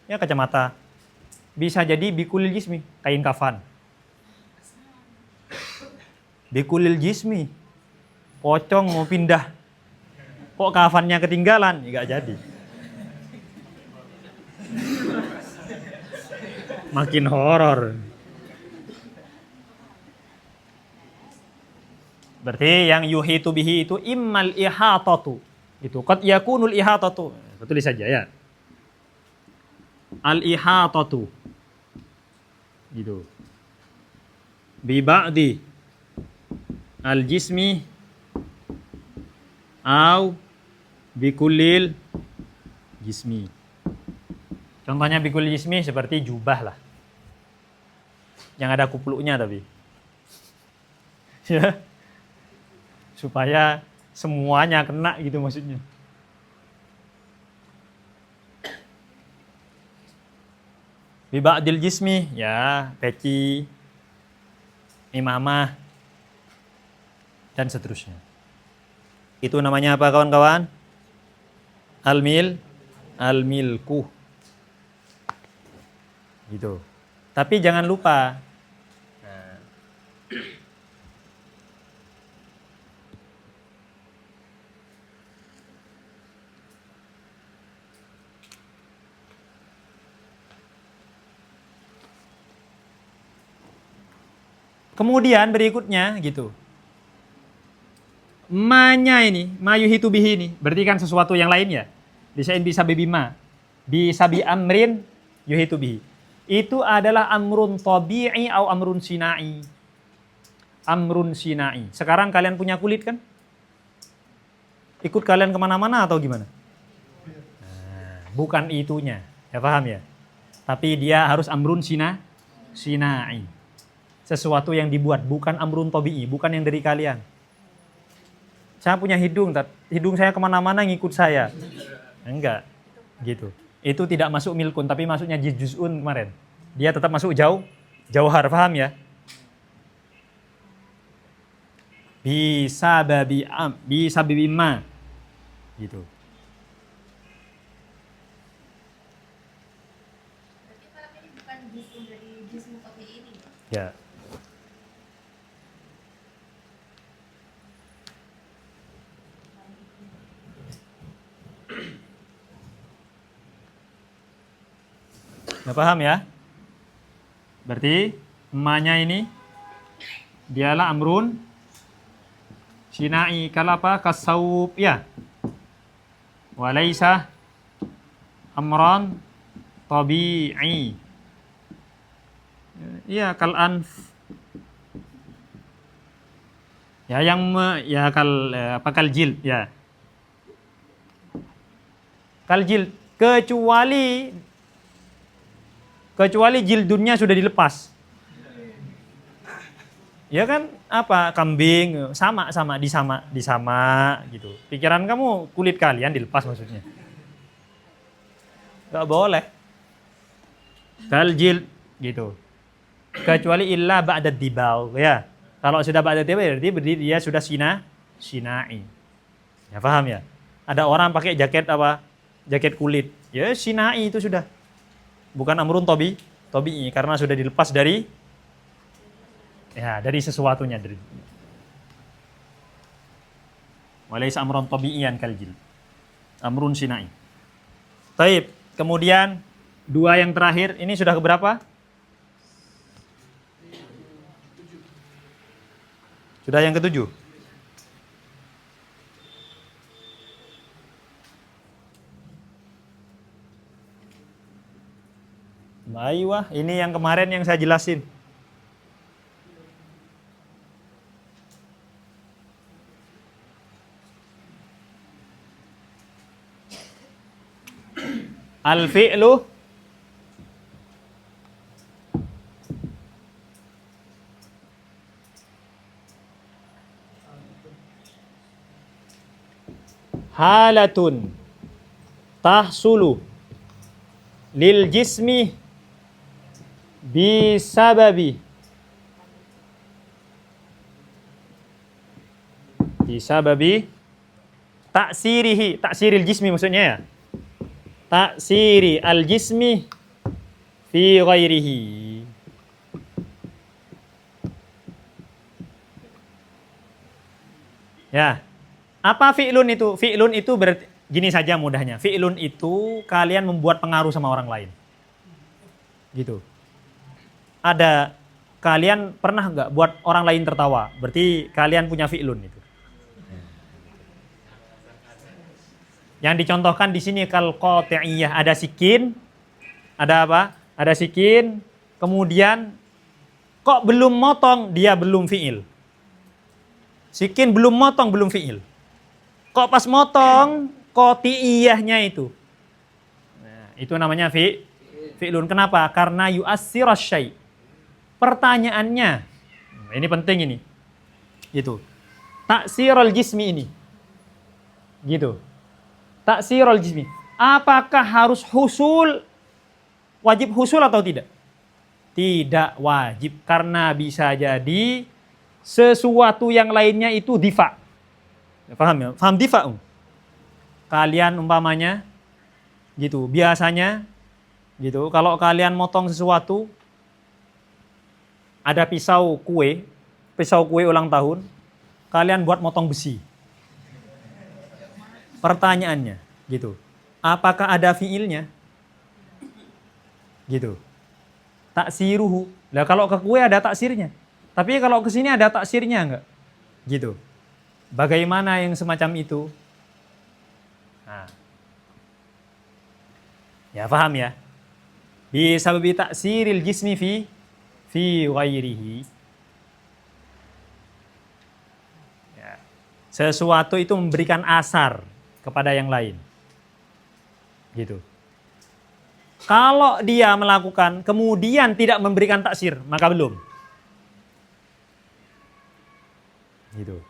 Ya, kacamata. Bisa jadi bikulil jismi, kain kafan. Bikulil jismi. Pocong mau pindah. Kok kafannya ketinggalan? Enggak jadi. Makin horor. Berarti yang yuhitu bihi itu immal ihatatu. Itu qad yakunul ihatatu. Tulis saja ya. Al ihatatu. Gitu. Bi ba'di al jismi au bi kullil jismi. Contohnya bi kullil jismi seperti jubah lah. Yang ada kupluknya tapi. Ya. Supaya semuanya kena gitu maksudnya. Biba'dil jismi, ya peci, imamah, dan seterusnya. Itu namanya apa kawan-kawan? Al-milku. Gitu. Tapi jangan lupa. Kemudian berikutnya gitu. Ma-nya ini, ma yuhitu bihi ini, berarti kan sesuatu yang lain ya. Bisa bibi ma. Bisa bi amrin yuhitu bihi. Itu adalah amrun tabi'i atau amrun sinai. Amrun sinai. Sekarang kalian punya kulit kan? Ikut kalian kemana-mana atau gimana? Nah, bukan itunya. Ya paham ya? Tapi dia harus amrun sinai. Sesuatu yang dibuat, bukan amrun tabi'i, bukan yang dari kalian. Saya punya hidung saya kemana-mana ngikut saya. Enggak, gitu. Itu tidak masuk milkun, tapi masuknya juz'un kemarin. Dia tetap masuk jauhar, paham ya? Bisa babi ma, gitu. Berarti ini bukan juz'un dari juz'un tabi'i ini. Ya. Nggak paham ya? Berarti ma-nya ini dialah amrun sinai. Kalau apa? Kasaub ya. Walaysa amran tabi'i. Iya, kal anf. Ya kal jil ya. Kal jil kecuali jildunnya sudah dilepas. Ya kan apa kambing sama gitu. Pikiran kamu kulit kalian dilepas maksudnya. Gak boleh. Kal jild gitu. Kecuali illa ba'da dibal ya. Kalau sudah ba'da dibal berarti dia sudah sinai. Ya paham ya? Ada orang pakai jaket apa? Jaket kulit. Ya sinai itu sudah. Bukan amrun tabi'i karena sudah dilepas dari sesuatunya dari. Walaysa amrun tabi'iyan kaljil. Amrun sinai. Taib. Kemudian dua yang terakhir ini sudah keberapa? Sudah yang ketujuh. Wah, ini yang kemarin yang saya jelasin. Al-fi'lu halatun tahsulu lil jismi bisababi taksiril jismi maksudnya ya. Taksiri al jismi fi ghairihi. Ya. Apa fi'lun itu? Fi'lun itu berarti gini saja mudahnya. Fi'lun itu kalian membuat pengaruh sama orang lain. Gitu. Ada kalian pernah nggak buat orang lain tertawa? Berarti kalian punya fi'lun itu. Yang dicontohkan di sini kal qati'iyah, ada sikin, ada apa? Ada sikin, kemudian kok belum motong, dia belum fi'il. Sikin belum motong, belum fi'il. Kok pas motong, qati'iyahnya itu. Nah, itu namanya fi'lun. Kenapa? Karena yu'assiras syai'. Pertanyaannya, ini penting ini. Gitu. Taksirul jismi ini. Gitu. Taksirul jismi. Apakah harus husul? Wajib husul atau tidak? Tidak wajib. Karena bisa jadi sesuatu yang lainnya itu difa. Paham ya? Paham difa? Kalian umpamanya gitu. Biasanya gitu. Kalau kalian motong sesuatu, ada pisau kue ulang tahun, kalian buat motong besi. Pertanyaannya, gitu. Apakah ada fiilnya? Gitu. Taksiruhu. Lah kalau ke kue ada taksirnya. Tapi kalau ke sini ada taksirnya enggak? Gitu. Bagaimana yang semacam itu? Nah. Ya paham ya? Bisababi taksiril jismi fi ghairihi. Ya. Sesuatu itu memberikan asar kepada yang lain. Gitu. Kalau dia melakukan kemudian tidak memberikan taksir, maka belum. Gitu.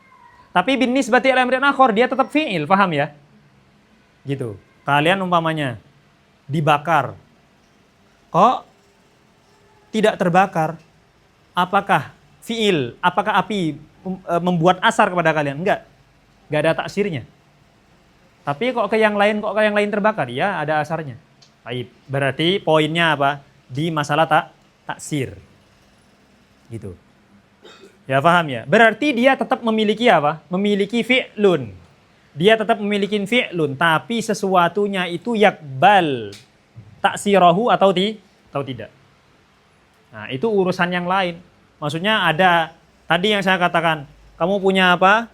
Tapi bin nisbati ila amrin akhar, dia tetap fi'il, paham ya? Gitu. Kalian umpamanya dibakar. Kok tidak terbakar? Apakah fi'il, apakah api membuat asar kepada kalian? Enggak. Enggak ada taksirnya. Tapi kok ke yang lain terbakar? Ya, ada asarnya. Baik, berarti poinnya apa? Di masalah taksir. Gitu. Ya paham ya? Berarti dia tetap memiliki apa? Memiliki fi'lun. Dia tetap memiliki fi'lun, tapi sesuatunya itu yakbal taksirahu atau tidak. Nah, itu urusan yang lain. Maksudnya ada tadi yang saya katakan, kamu punya apa?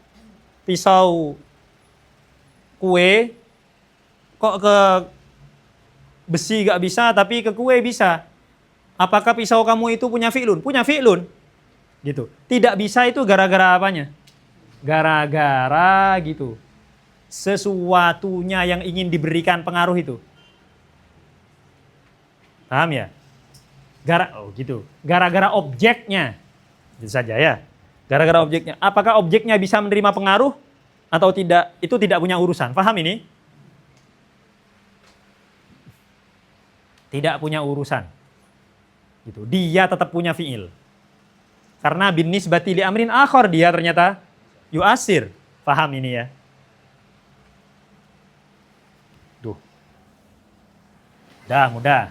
Pisau kue, kok ke besi gak bisa, tapi ke kue bisa. Apakah pisau kamu itu punya fi'lun? Punya fi'lun. Gitu. Tidak bisa itu gara-gara apanya? Gara-gara gitu. Sesuatunya yang ingin diberikan pengaruh itu. Paham ya? Gitu. Gara-gara objeknya. Itu saja ya. Gara-gara objeknya. Apakah objeknya bisa menerima pengaruh atau tidak? Itu tidak punya urusan. Paham ini? Tidak punya urusan. Gitu. Dia tetap punya fi'il. Karena bin nisbati li amrin akhar, dia ternyata yu'asir. Paham ini ya? Duh. Dah, mudah.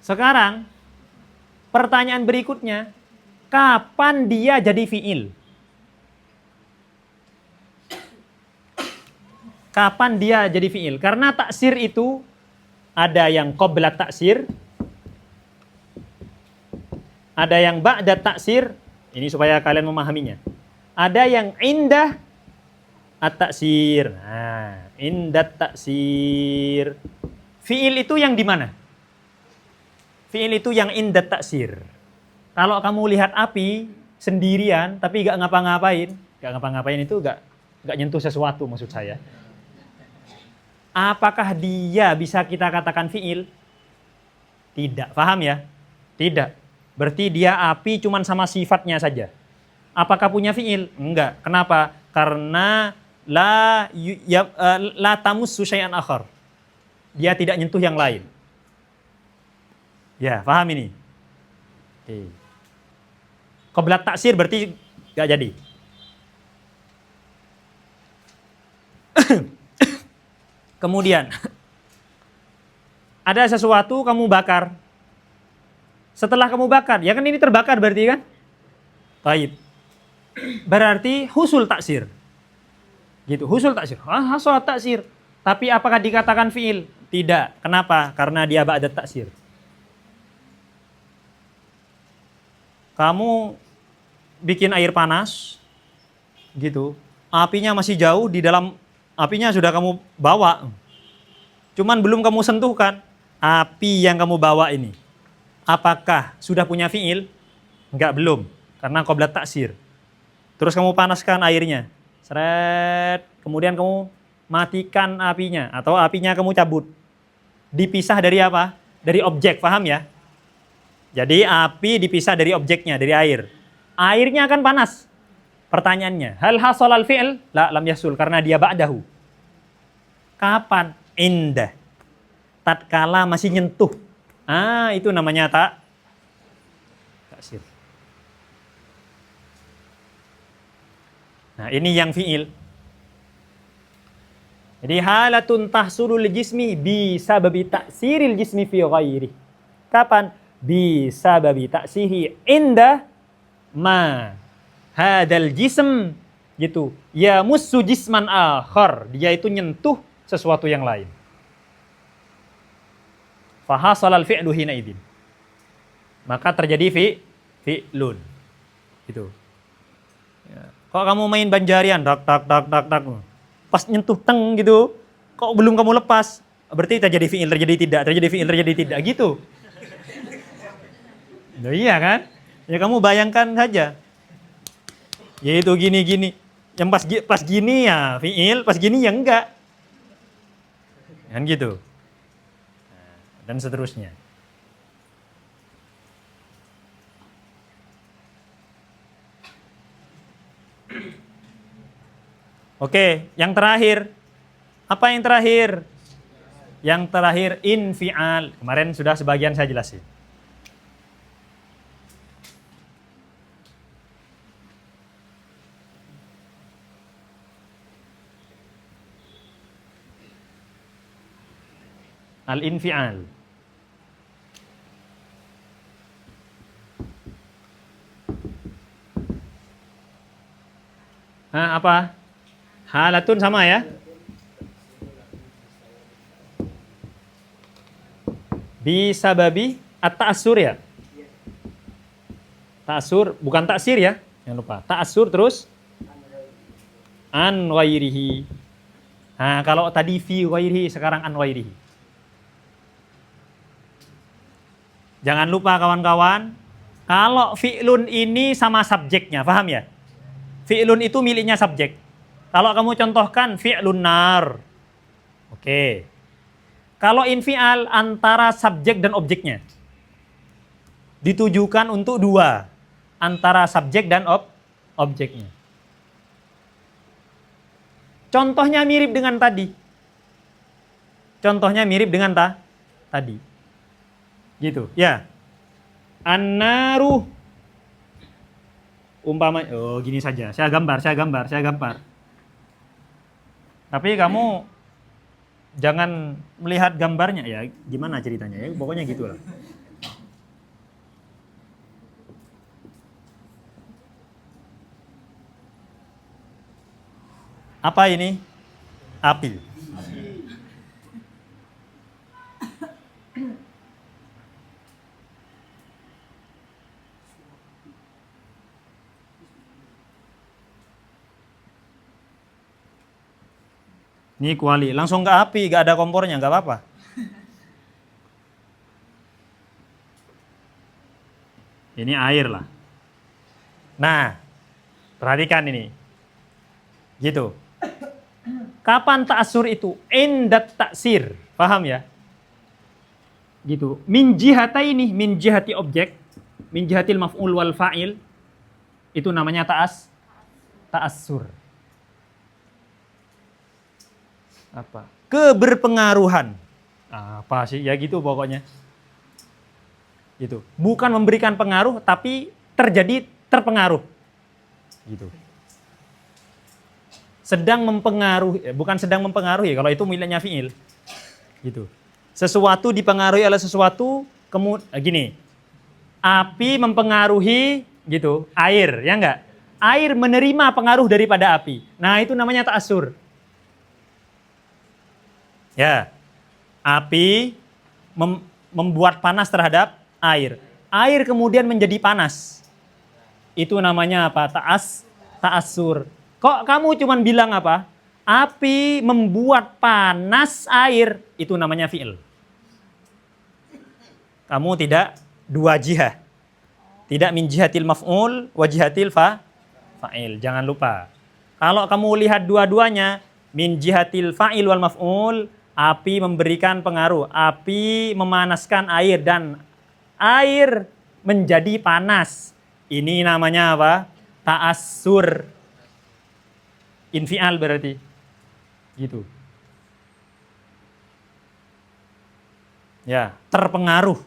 Sekarang, pertanyaan berikutnya, kapan dia jadi fi'il? Kapan dia jadi fi'il? Karena taksir itu ada yang qabla taksir, ada yang ba'da taksir, Ini supaya kalian memahaminya. Ada yang indah at-taksir. Nah, indah taksir. Fiil itu yang di mana? Fiil itu yang indah taksir. Kalau kamu lihat api sendirian tapi gak ngapa-ngapain, itu gak nyentuh sesuatu maksud saya. Apakah dia bisa kita katakan fiil? Tidak, paham ya? Tidak. Berarti dia api cuman sama sifatnya saja. Apakah punya fiil? Enggak. Kenapa? Karena la tamussu syai'an akhar. Dia tidak nyentuh yang lain. Ya, paham ini? Oke. Qablat taksir berarti enggak jadi. Kemudian ada sesuatu kamu bakar. Setelah kamu bakar, ya kan ini terbakar berarti kan? Taib. Berarti husul taksir. Gitu, husul taksir. Hasal taksir. Tapi apakah dikatakan fiil? Tidak. Kenapa? Karena dia ba'da taksir. Kamu bikin air panas, gitu. Apinya masih jauh, di dalam apinya sudah kamu bawa. Cuman belum kamu sentuhkan. Api yang kamu bawa ini. Apakah sudah punya fiil? Enggak, belum. Karena qablat taksir. Terus kamu panaskan airnya. Seret. Kemudian kamu matikan apinya. Atau apinya kamu cabut. Dipisah dari apa? Dari objek, paham ya? Jadi api dipisah dari objeknya, dari air. Airnya akan panas. Pertanyaannya, hal hasal al fi'l? La lam yasul, karena dia ba'dahu. Kapan? Indah. Tatkala masih nyentuh. Itu namanya taksir. Nah, ini yang fi'il. Jadi halatun tahsulul jismi bisa babi taksiril jismi fi ghairi. Kapan? Bisa babi taksihi indah ma hadal jism gitu. Ya musu jisman akhar. Dia itu nyentuh sesuatu yang lain. Fahasalal fi'lu hina idin. Maka terjadi fi'lun. Gitu. Ya. Kok kamu main banjarian, dak. Pas nyentuh teng gitu, kok belum kamu lepas? Berarti terjadi fi'il, terjadi tidak, terjadi fi'il, terjadi tidak gitu. Nah, iya kan? Ya kamu bayangkan saja. Yaitu gini. Yang pas gini ya fi'il, pas gini ya enggak. Kan gitu. Dan seterusnya. Oke, yang terakhir. Apa yang terakhir? Yang terakhir infial. Kemarin sudah sebagian saya jelasin. Al-infial. Apa? Halatun sama ya? Bisa babi at-ta'assur ya? Ta'assur, bukan taksir ya? Jangan lupa. Ta'assur terus an ghairihi. Kalau tadi fi ghairihi, sekarang an ghairihi. Jangan lupa kawan-kawan, kalau fi'lun ini sama subjeknya, paham ya? Fi'lun itu miliknya subjek. Kalau kamu contohkan fi'lun nar. Oke. Kalau infial antara subjek dan objeknya. Ditujukan untuk dua. Antara subjek dan objeknya. Contohnya mirip dengan tadi. Tadi. Gitu, ya. An-naru. Umpama, gini saja. Saya gambar. Tapi kamu jangan melihat gambarnya ya. Gimana ceritanya ya? Pokoknya gitulah. Apa ini? Apil. Ini kuali, langsung ke api, gak ada kompornya, gak apa-apa. Ini air lah. Nah, perhatikan ini. Gitu. Kapan ta'assur itu? Indat taksir. Paham ya? Gitu. Min jihataini, min jihati objek, min jihatil maf'ul wal fa'il, itu namanya ta'assur. Apa? Keberpengaruhan. Apa sih? Ya gitu pokoknya. Gitu. Bukan memberikan pengaruh tapi terjadi terpengaruh. Gitu. Sedang mempengaruhi, bukan sedang mempengaruhi kalau itu miliknya fi'il. Gitu. Sesuatu dipengaruhi oleh sesuatu, gini. Api mempengaruhi gitu, air, ya enggak? Air menerima pengaruh daripada api. Nah, itu namanya ta'assur. Ya. Api membuat panas terhadap air. Air kemudian menjadi panas. Itu namanya apa? Ta'assur. Kok kamu cuman bilang apa? Api membuat panas air. Itu namanya fi'il. Kamu tidak dua jihah. Tidak min jihatil maf'ul wa jihatil fa'il. Jangan lupa. Kalau kamu lihat dua-duanya, min jihatil fa'il wal maf'ul, api memberikan pengaruh. Api memanaskan air dan air menjadi panas. Ini namanya apa? Ta'assur. Infial berarti. Gitu. Ya, terpengaruh.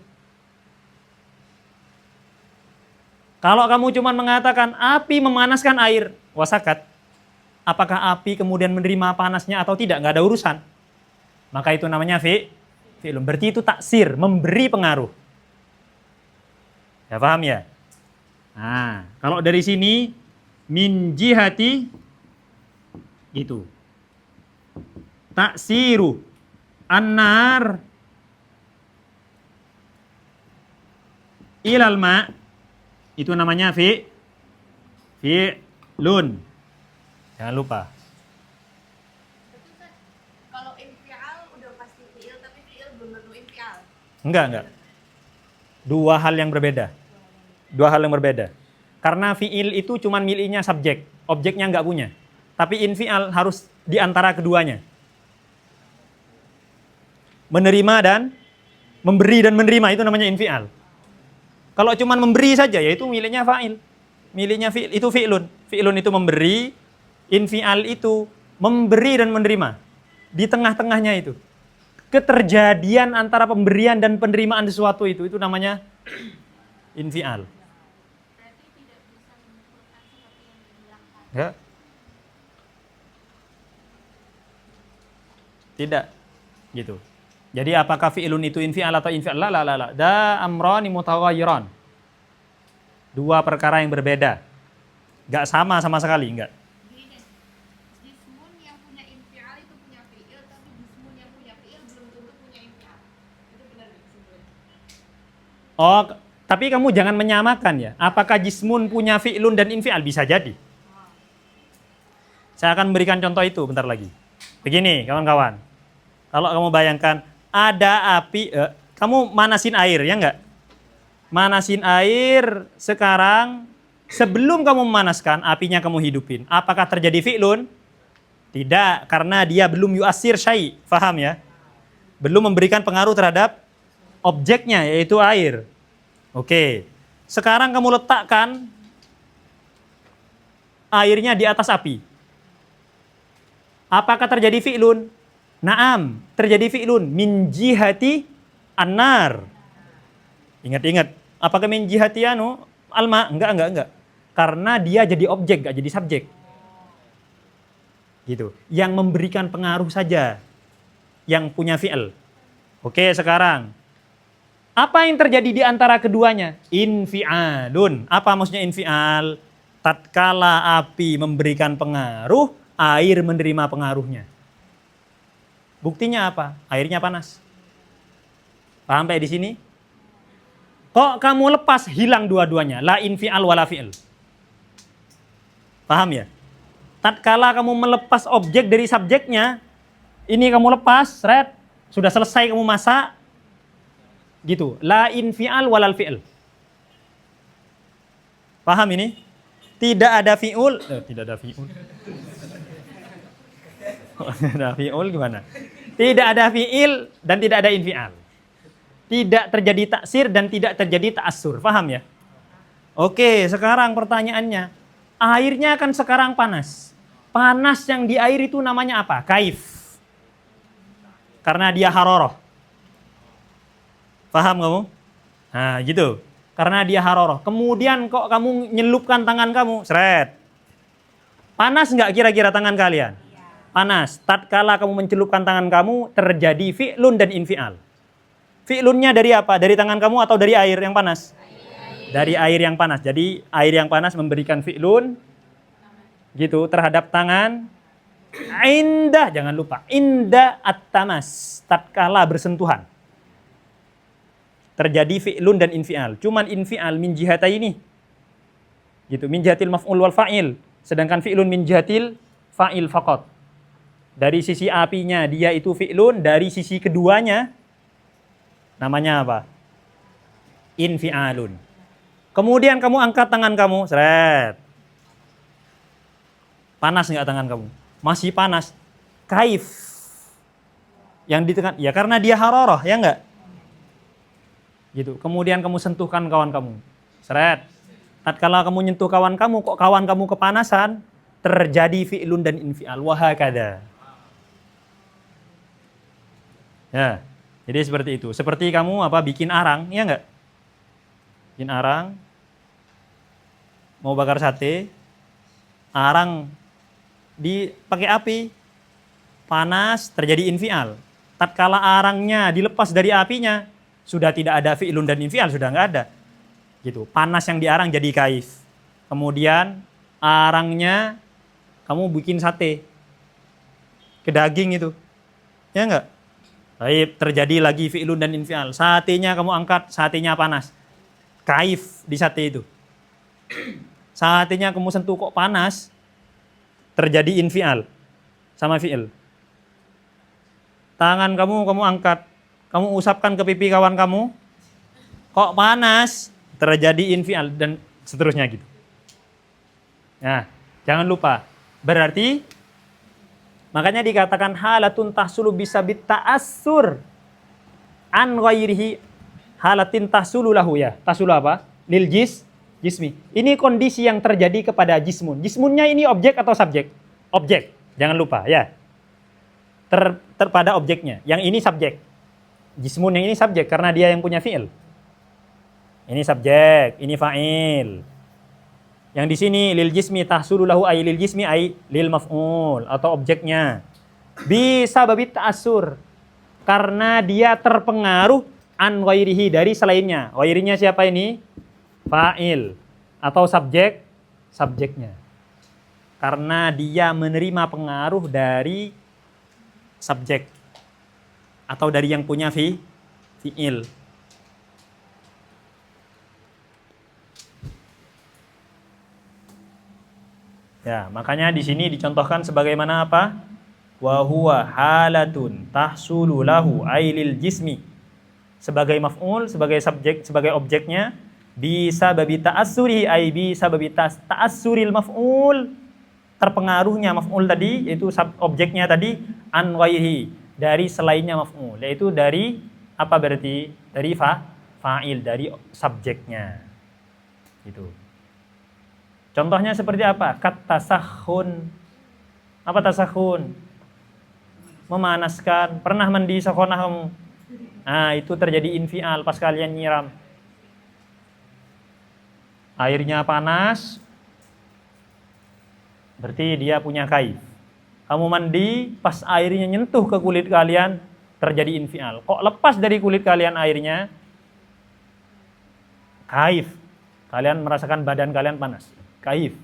Kalau kamu cuma mengatakan api memanaskan air, wasakat. Apakah api kemudian menerima panasnya atau tidak? Nggak ada urusan. Maka itu namanya fi'lun. Berarti itu taksir, memberi pengaruh. Ya paham ya? Nah, kalau dari sini min jihati gitu. Taksiru annar ilal ma, itu namanya fi'lun. Jangan lupa. Kalau infial udah pasti fi'il, tapi fi'il belum tentu infial. Enggak. Dua hal yang berbeda. Karena fi'il itu cuma miliknya subjek, objeknya enggak punya. Tapi infial harus di antara keduanya. Menerima dan memberi dan menerima itu namanya infial. Kalau cuma memberi saja yaitu miliknya fa'il. Miliknya fi'il itu fi'lun. Fi'lun itu memberi, infial itu memberi dan menerima. Di tengah-tengahnya itu. Keterjadian antara pemberian dan penerimaan sesuatu itu namanya infial. Berarti tidak bisa menyimpulkan seperti yang dibilangkan. Ya. Tidak. Gitu. Jadi apakah fi'lun itu infial atau infial? La. Da amrani mutaghayyiran. Dua perkara yang berbeda. Enggak sama sekali, enggak. Gini, jismun yang punya infial itu punya fi'il, tapi jismun yang punya fi'il belum tentu punya infial. Itu benar nggak kesimpulannya? Oh, tapi kamu jangan menyamakan ya. Apakah jismun punya fi'lun dan infial? Bisa jadi. Saya akan memberikan contoh itu bentar lagi. Begini, kawan-kawan. Kalau kamu bayangkan ada api, kamu manasin air, ya enggak? Manasin air sekarang, sebelum kamu memanaskan, apinya kamu hidupin. Apakah terjadi fi'lun? Tidak, karena dia belum yu'asir syai', faham ya? Belum memberikan pengaruh terhadap objeknya, yaitu air. Oke, sekarang kamu letakkan airnya di atas api. Apakah terjadi fi'lun? Naam, terjadi fi'lun min jihati annar. Ingat-ingat, apakah min jihati alma? Enggak. Karena dia jadi objek, enggak jadi subjek. Gitu. Yang memberikan pengaruh saja yang punya fi'il. Oke, sekarang apa yang terjadi di antara keduanya? Infi'alun. Apa maksudnya infi'al? Tatkala api memberikan pengaruh, air menerima pengaruhnya. Buktinya apa? Airnya panas. Paham sampai di sini? Kok kamu lepas hilang dua-duanya? La infial wala fi'il. Paham ya? Tatkala kamu melepas objek dari subjeknya, Ini kamu lepas, seret. Sudah selesai kamu masak. Gitu. La infial walal fi'il. Paham ini? Tidak ada fi'ul. Tidak ada fi'ul. Tidak ada fi'ul gimana? Tidak ada fi'il dan tidak ada infial. Tidak terjadi taksir dan tidak terjadi ta'assur. Paham ya? Oke, sekarang pertanyaannya. Airnya kan sekarang panas. Panas yang di air itu namanya apa? Kaif. Karena dia haroroh. Paham kamu? Nah, gitu. Karena dia haroroh. Kemudian kok kamu nyelupkan tangan kamu? Seret. Panas nggak kira-kira tangan kalian? Panas. Tatkala kamu mencelupkan tangan kamu, terjadi fi'lun dan infial. Fi'lunnya dari apa? Dari tangan kamu atau dari air yang panas? Dari air yang panas. Jadi air yang panas memberikan fi'lun gitu terhadap tangan. Indah, jangan lupa. Indah at-tamas. Tatkala bersentuhan. Terjadi fi'lun dan infial. Cuman infial min jihata ini. Gitu, min jihatil maf'ul wal fa'il. Sedangkan fi'lun min jihatil fa'il faqat. Dari sisi apinya dia itu fi'lun, dari sisi keduanya namanya apa? Infialun. Kemudian kamu angkat tangan kamu, seret. Panas nggak tangan kamu? Masih panas. Kaif. Yang di tengah, ya karena dia haroroh, ya enggak? Gitu. Kemudian kamu sentuhkan kawan kamu. Seret. Tatkala kamu nyentuh kawan kamu, kok kawan kamu kepanasan, terjadi fi'lun dan infial. Wahakada. Ya. Jadi seperti itu. Seperti kamu bikin arang, ya enggak? Bikin arang. Mau bakar sate. Arang dipakai api. Panas, terjadi infial. Tatkala arangnya dilepas dari apinya, sudah tidak ada fi'lun dan infial, sudah enggak ada. Gitu. Panas yang diarang jadi kaif. Kemudian arangnya kamu bikin sate. Ke daging itu. Ya enggak? Baik, terjadi lagi fi'lun dan infial. Satenya kamu angkat, satenya panas. Kaif di sate itu. Satenya kamu sentuh kok panas, terjadi infial sama fi'il. Tangan kamu angkat, kamu usapkan ke pipi kawan kamu, kok panas, terjadi infial dan seterusnya gitu. Nah, jangan lupa. Berarti makanya dikatakan halatun tahsulu bisa bitta'assur an ghairihi halatin tahsulu lahu ya. Tahsulu apa? Lil jismi. Ini kondisi yang terjadi kepada jismun. Jismunnya ini objek atau subjek? Objek. Jangan lupa ya. Pada objeknya. Yang ini subjek. Jismun yang ini subjek karena dia yang punya fi'il. Ini subjek, ini fa'il. Yang di sini lil jismi tahsulu lahu ay lil jismi ay lil maf'ul atau objeknya. Bisa babit ta'assur karena dia terpengaruh an ghairihi dari selainnya. Ghairinya siapa ini? Fa'il atau subjeknya. Karena dia menerima pengaruh dari subjek atau dari yang punya fi'il. Ya, makanya di sini dicontohkan sebagaimana apa? Wa huwa halatun tahsulu lahu ailil jismi. Sebagai maf'ul, sebagai subjek, sebagai objeknya bisa babi ta'assuri ay bisa babi ta'assuril maf'ul. Terpengaruhnya maf'ul tadi yaitu objeknya tadi an ghairihi dari selainnya maf'ul, yaitu dari apa berarti? Dari fa'il, dari subjeknya. Gitu. Contohnya seperti apa? Kat tasahun. Apa tasahun? Memanaskan. Pernah mandi sakhonah kamu? Nah, itu terjadi infial pas kalian nyiram. Airnya panas. Berarti dia punya kaif. Kamu mandi, pas airnya nyentuh ke kulit kalian, terjadi infial. Kok lepas dari kulit kalian airnya? Kaif. Kalian merasakan badan kalian panas. Kaif.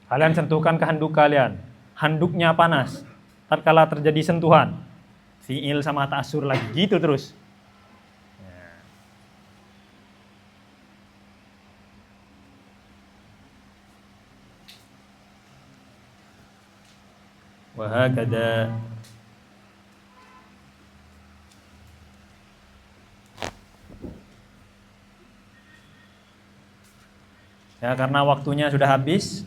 Kalian sentuhkan ke handuk kalian. Handuknya panas. Tatkala terjadi sentuhan. Fi'il sama ta'assur lagi. Gitu terus. Wahakada. Ya, karena waktunya sudah habis,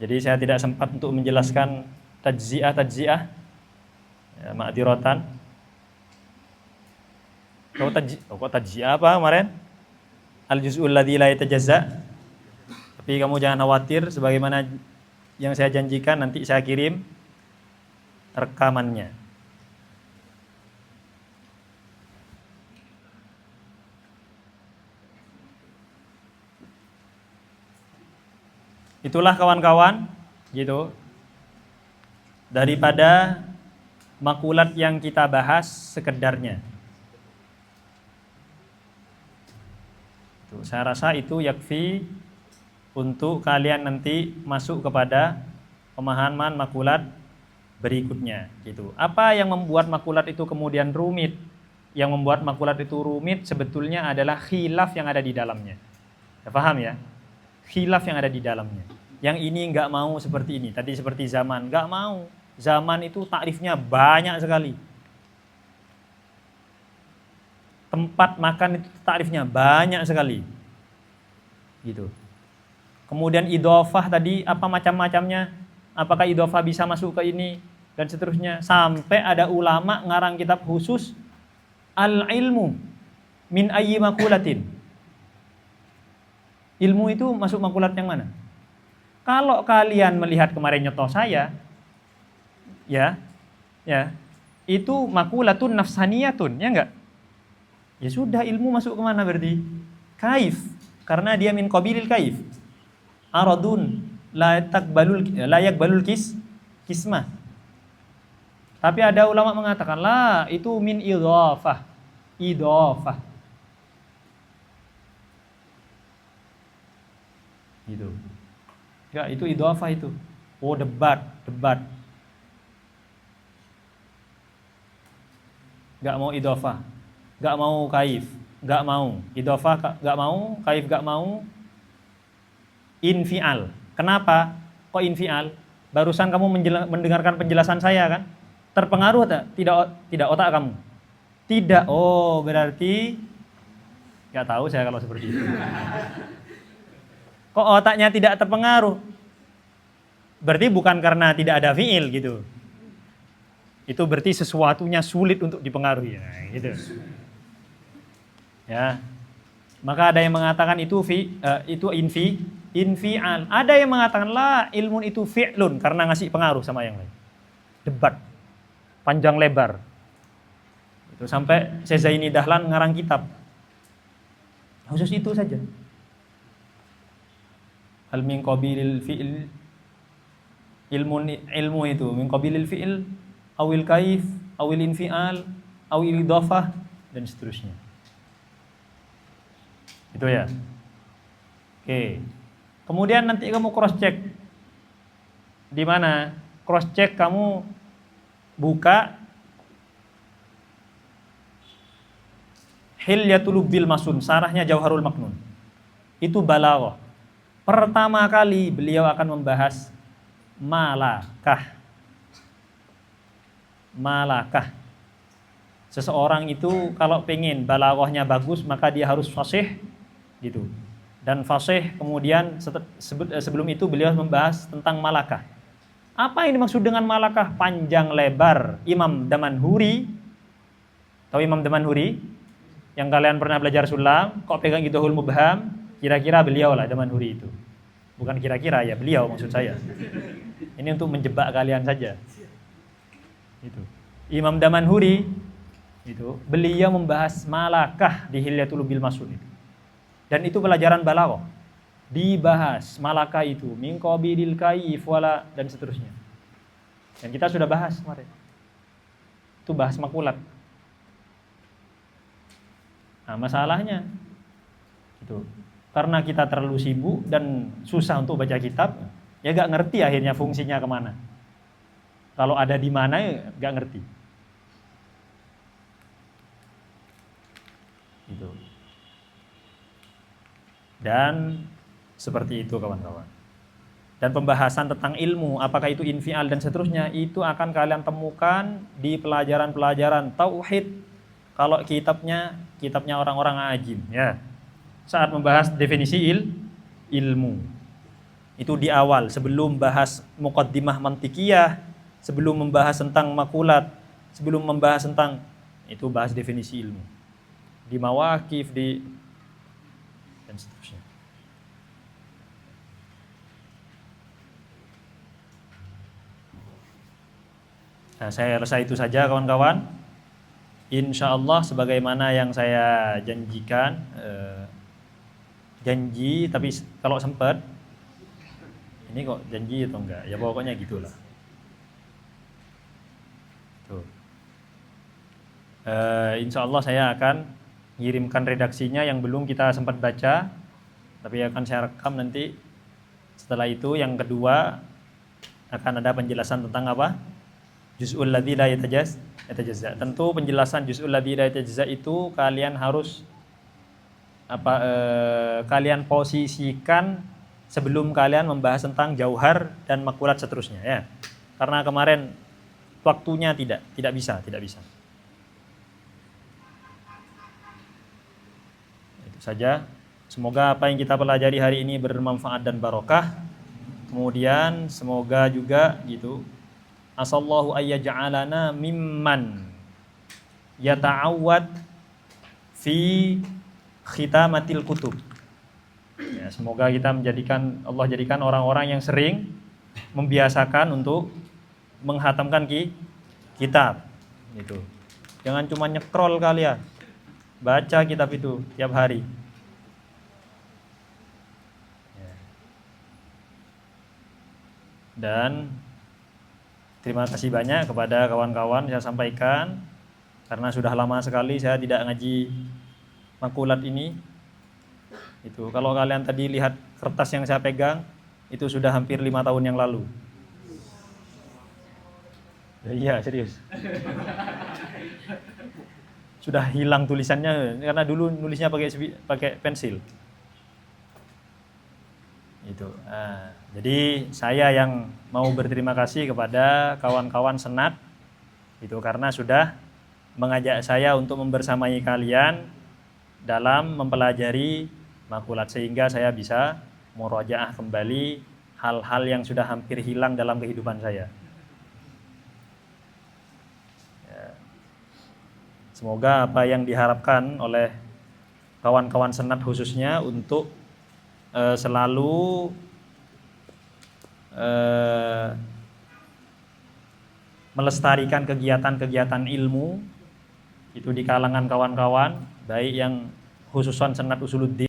jadi saya tidak sempat untuk menjelaskan tajziah, ya, ma'dziratan. Kok tajziah apa kemarin? Al-juz'ul ladzi la yatajazza. Tapi kamu jangan khawatir, sebagaimana yang saya janjikan nanti saya kirim rekamannya. Itulah kawan-kawan, gitu. Daripada makulat yang kita bahas sekedarnya. Saya rasa itu yakfi untuk kalian nanti masuk kepada pemahaman makulat berikutnya, gitu. Apa yang membuat makulat itu kemudian rumit? Yang membuat makulat itu rumit sebetulnya adalah khilaf yang ada di dalamnya. Ya, paham ya? Khilaf yang ada di dalamnya. Yang ini nggak mau seperti ini. Tadi seperti zaman, nggak mau. Zaman itu takrifnya banyak sekali. Tempat makan itu takrifnya banyak sekali. Gitu. Kemudian idhofah tadi apa macam-macamnya? Apakah idhofah bisa masuk ke ini dan seterusnya? Sampai ada ulama ngarang kitab khusus al-ilmu min ayyi makulatin. Ilmu itu masuk makulat yang mana? Kalau kalian melihat kemarin nyoto saya, ya, itu makulatun nafsaniyatun, ya enggak? Ya sudah, ilmu masuk kemana berarti? Kaif, karena dia min qabilil kaif. Aradun la yakbalul kismah. Tapi ada ulama mengatakan lah, itu min idhofah. Gitu. Ya, itu idhofah itu. Oh, debat. Gak mau idhofah, gak mau kaif, gak mau idhofah, gak mau kaif, gak mau infial. Kenapa? Kok infial? Barusan kamu mendengarkan penjelasan saya kan? Terpengaruh tak? Tidak otak kamu? Tidak. Oh, berarti gak tahu saya kalau seperti itu. Kok otaknya tidak terpengaruh? Berarti bukan karena tidak ada fiil gitu. Itu berarti sesuatunya sulit untuk dipengaruhi. Nah, gitu. Ya. Maka ada yang mengatakan itu infial. Ada yang mengatakan la, ilmun itu fi'lun karena ngasih pengaruh sama yang lain. Debat panjang lebar. Itu sampai Syekh Zaini Dahlan ngarang kitab. Khusus itu saja. Al min qabilil fi'il, ilmu itu min qabilil fi'il awil kaif awil infial awil idhofah dan seterusnya. Itu ya. Oke. Kemudian nanti kamu cross check. Di mana? Cross check kamu buka Hilyatul Bil Masun, sarahnya Jauharul Maknun. Itu balaghah. Pertama kali beliau akan membahas malakah. Seseorang itu kalau pengen balaghahnya bagus, maka dia harus fasih gitu. Dan fasih kemudian sebelum itu beliau membahas tentang malakah. Apa yang dimaksud dengan malakah? Panjang lebar. Imam Damanhuri, tahu Imam Damanhuri? Yang kalian pernah belajar sulam, kok pegang Idhul Mubham? Kira-kira beliau lah Damanhuri itu. Bukan kira-kira ya, beliau maksud saya. Ini untuk menjebak kalian saja. Itu. Imam Damanhuri itu beliau membahas malakah di Hilyatul Bil Masun itu. Dan itu pelajaran balaghah. Dibahas malakah itu min qabilil kaif wala dan seterusnya. Dan kita sudah bahas kemarin. Itu bahas makulat. Nah, masalahnya itu karena kita terlalu sibuk dan susah untuk baca kitab, ya gak ngerti akhirnya fungsinya kemana. Kalau ada di mana ya gak ngerti. Gitu. Dan seperti itu kawan-kawan. dan pembahasan tentang ilmu, apakah itu infial dan seterusnya, itu akan kalian temukan di pelajaran-pelajaran tauhid. Kalau kitabnya orang-orang ajim ya. Saat membahas definisi ilmu. Itu di awal sebelum bahas muqaddimah mantikiyah, sebelum membahas tentang makulat, sebelum membahas tentang itu bahas definisi ilmu. Di mawaqif dan seterusnya. Nah, saya rasa itu saja kawan-kawan. Insya Allah sebagaimana yang saya janjikan, janji tapi kalau sempat, ini kok janji atau enggak? Ya pokoknya gitulah. Tuh. Insya Allah saya akan kirimkan redaksinya yang belum kita sempat baca, tapi akan saya rekam nanti. Setelah itu yang kedua akan ada penjelasan tentang apa? Juz'ul ladzi la yatajazza. Tentu penjelasan juz'ul ladzi la yatajazza itu kalian harus kalian posisikan sebelum kalian membahas tentang jauhar dan makulat seterusnya ya. Karena kemarin waktunya tidak bisa. Itu saja. Semoga apa yang kita pelajari hari ini bermanfaat dan barokah. Kemudian semoga juga gitu asallahu ayyaj'alana mimman yata'awwad fi khitamatil kutub. Ya, semoga kita Allah jadikan orang-orang yang sering membiasakan untuk menghatamkan kitab. Gitu. Jangan cuma nyekrol kalian. Baca kitab itu tiap hari. Ya. Dan terima kasih banyak kepada kawan-kawan saya sampaikan karena sudah lama sekali saya tidak ngaji makulat ini. Itu kalau kalian tadi lihat kertas yang saya pegang itu sudah hampir 5 tahun yang lalu. Iya serius. Sudah hilang tulisannya karena dulu nulisnya pakai pensil. Itu. Jadi saya yang mau berterima kasih kepada kawan-kawan senat itu karena sudah mengajak saya untuk membersamai kalian dalam mempelajari makulat sehingga saya bisa murojaah kembali hal-hal yang sudah hampir hilang dalam kehidupan saya. Ya. Semoga apa yang diharapkan oleh kawan-kawan senat khususnya untuk selalu melestarikan kegiatan-kegiatan ilmu itu di kalangan kawan-kawan baik yang khususan senat usuluddin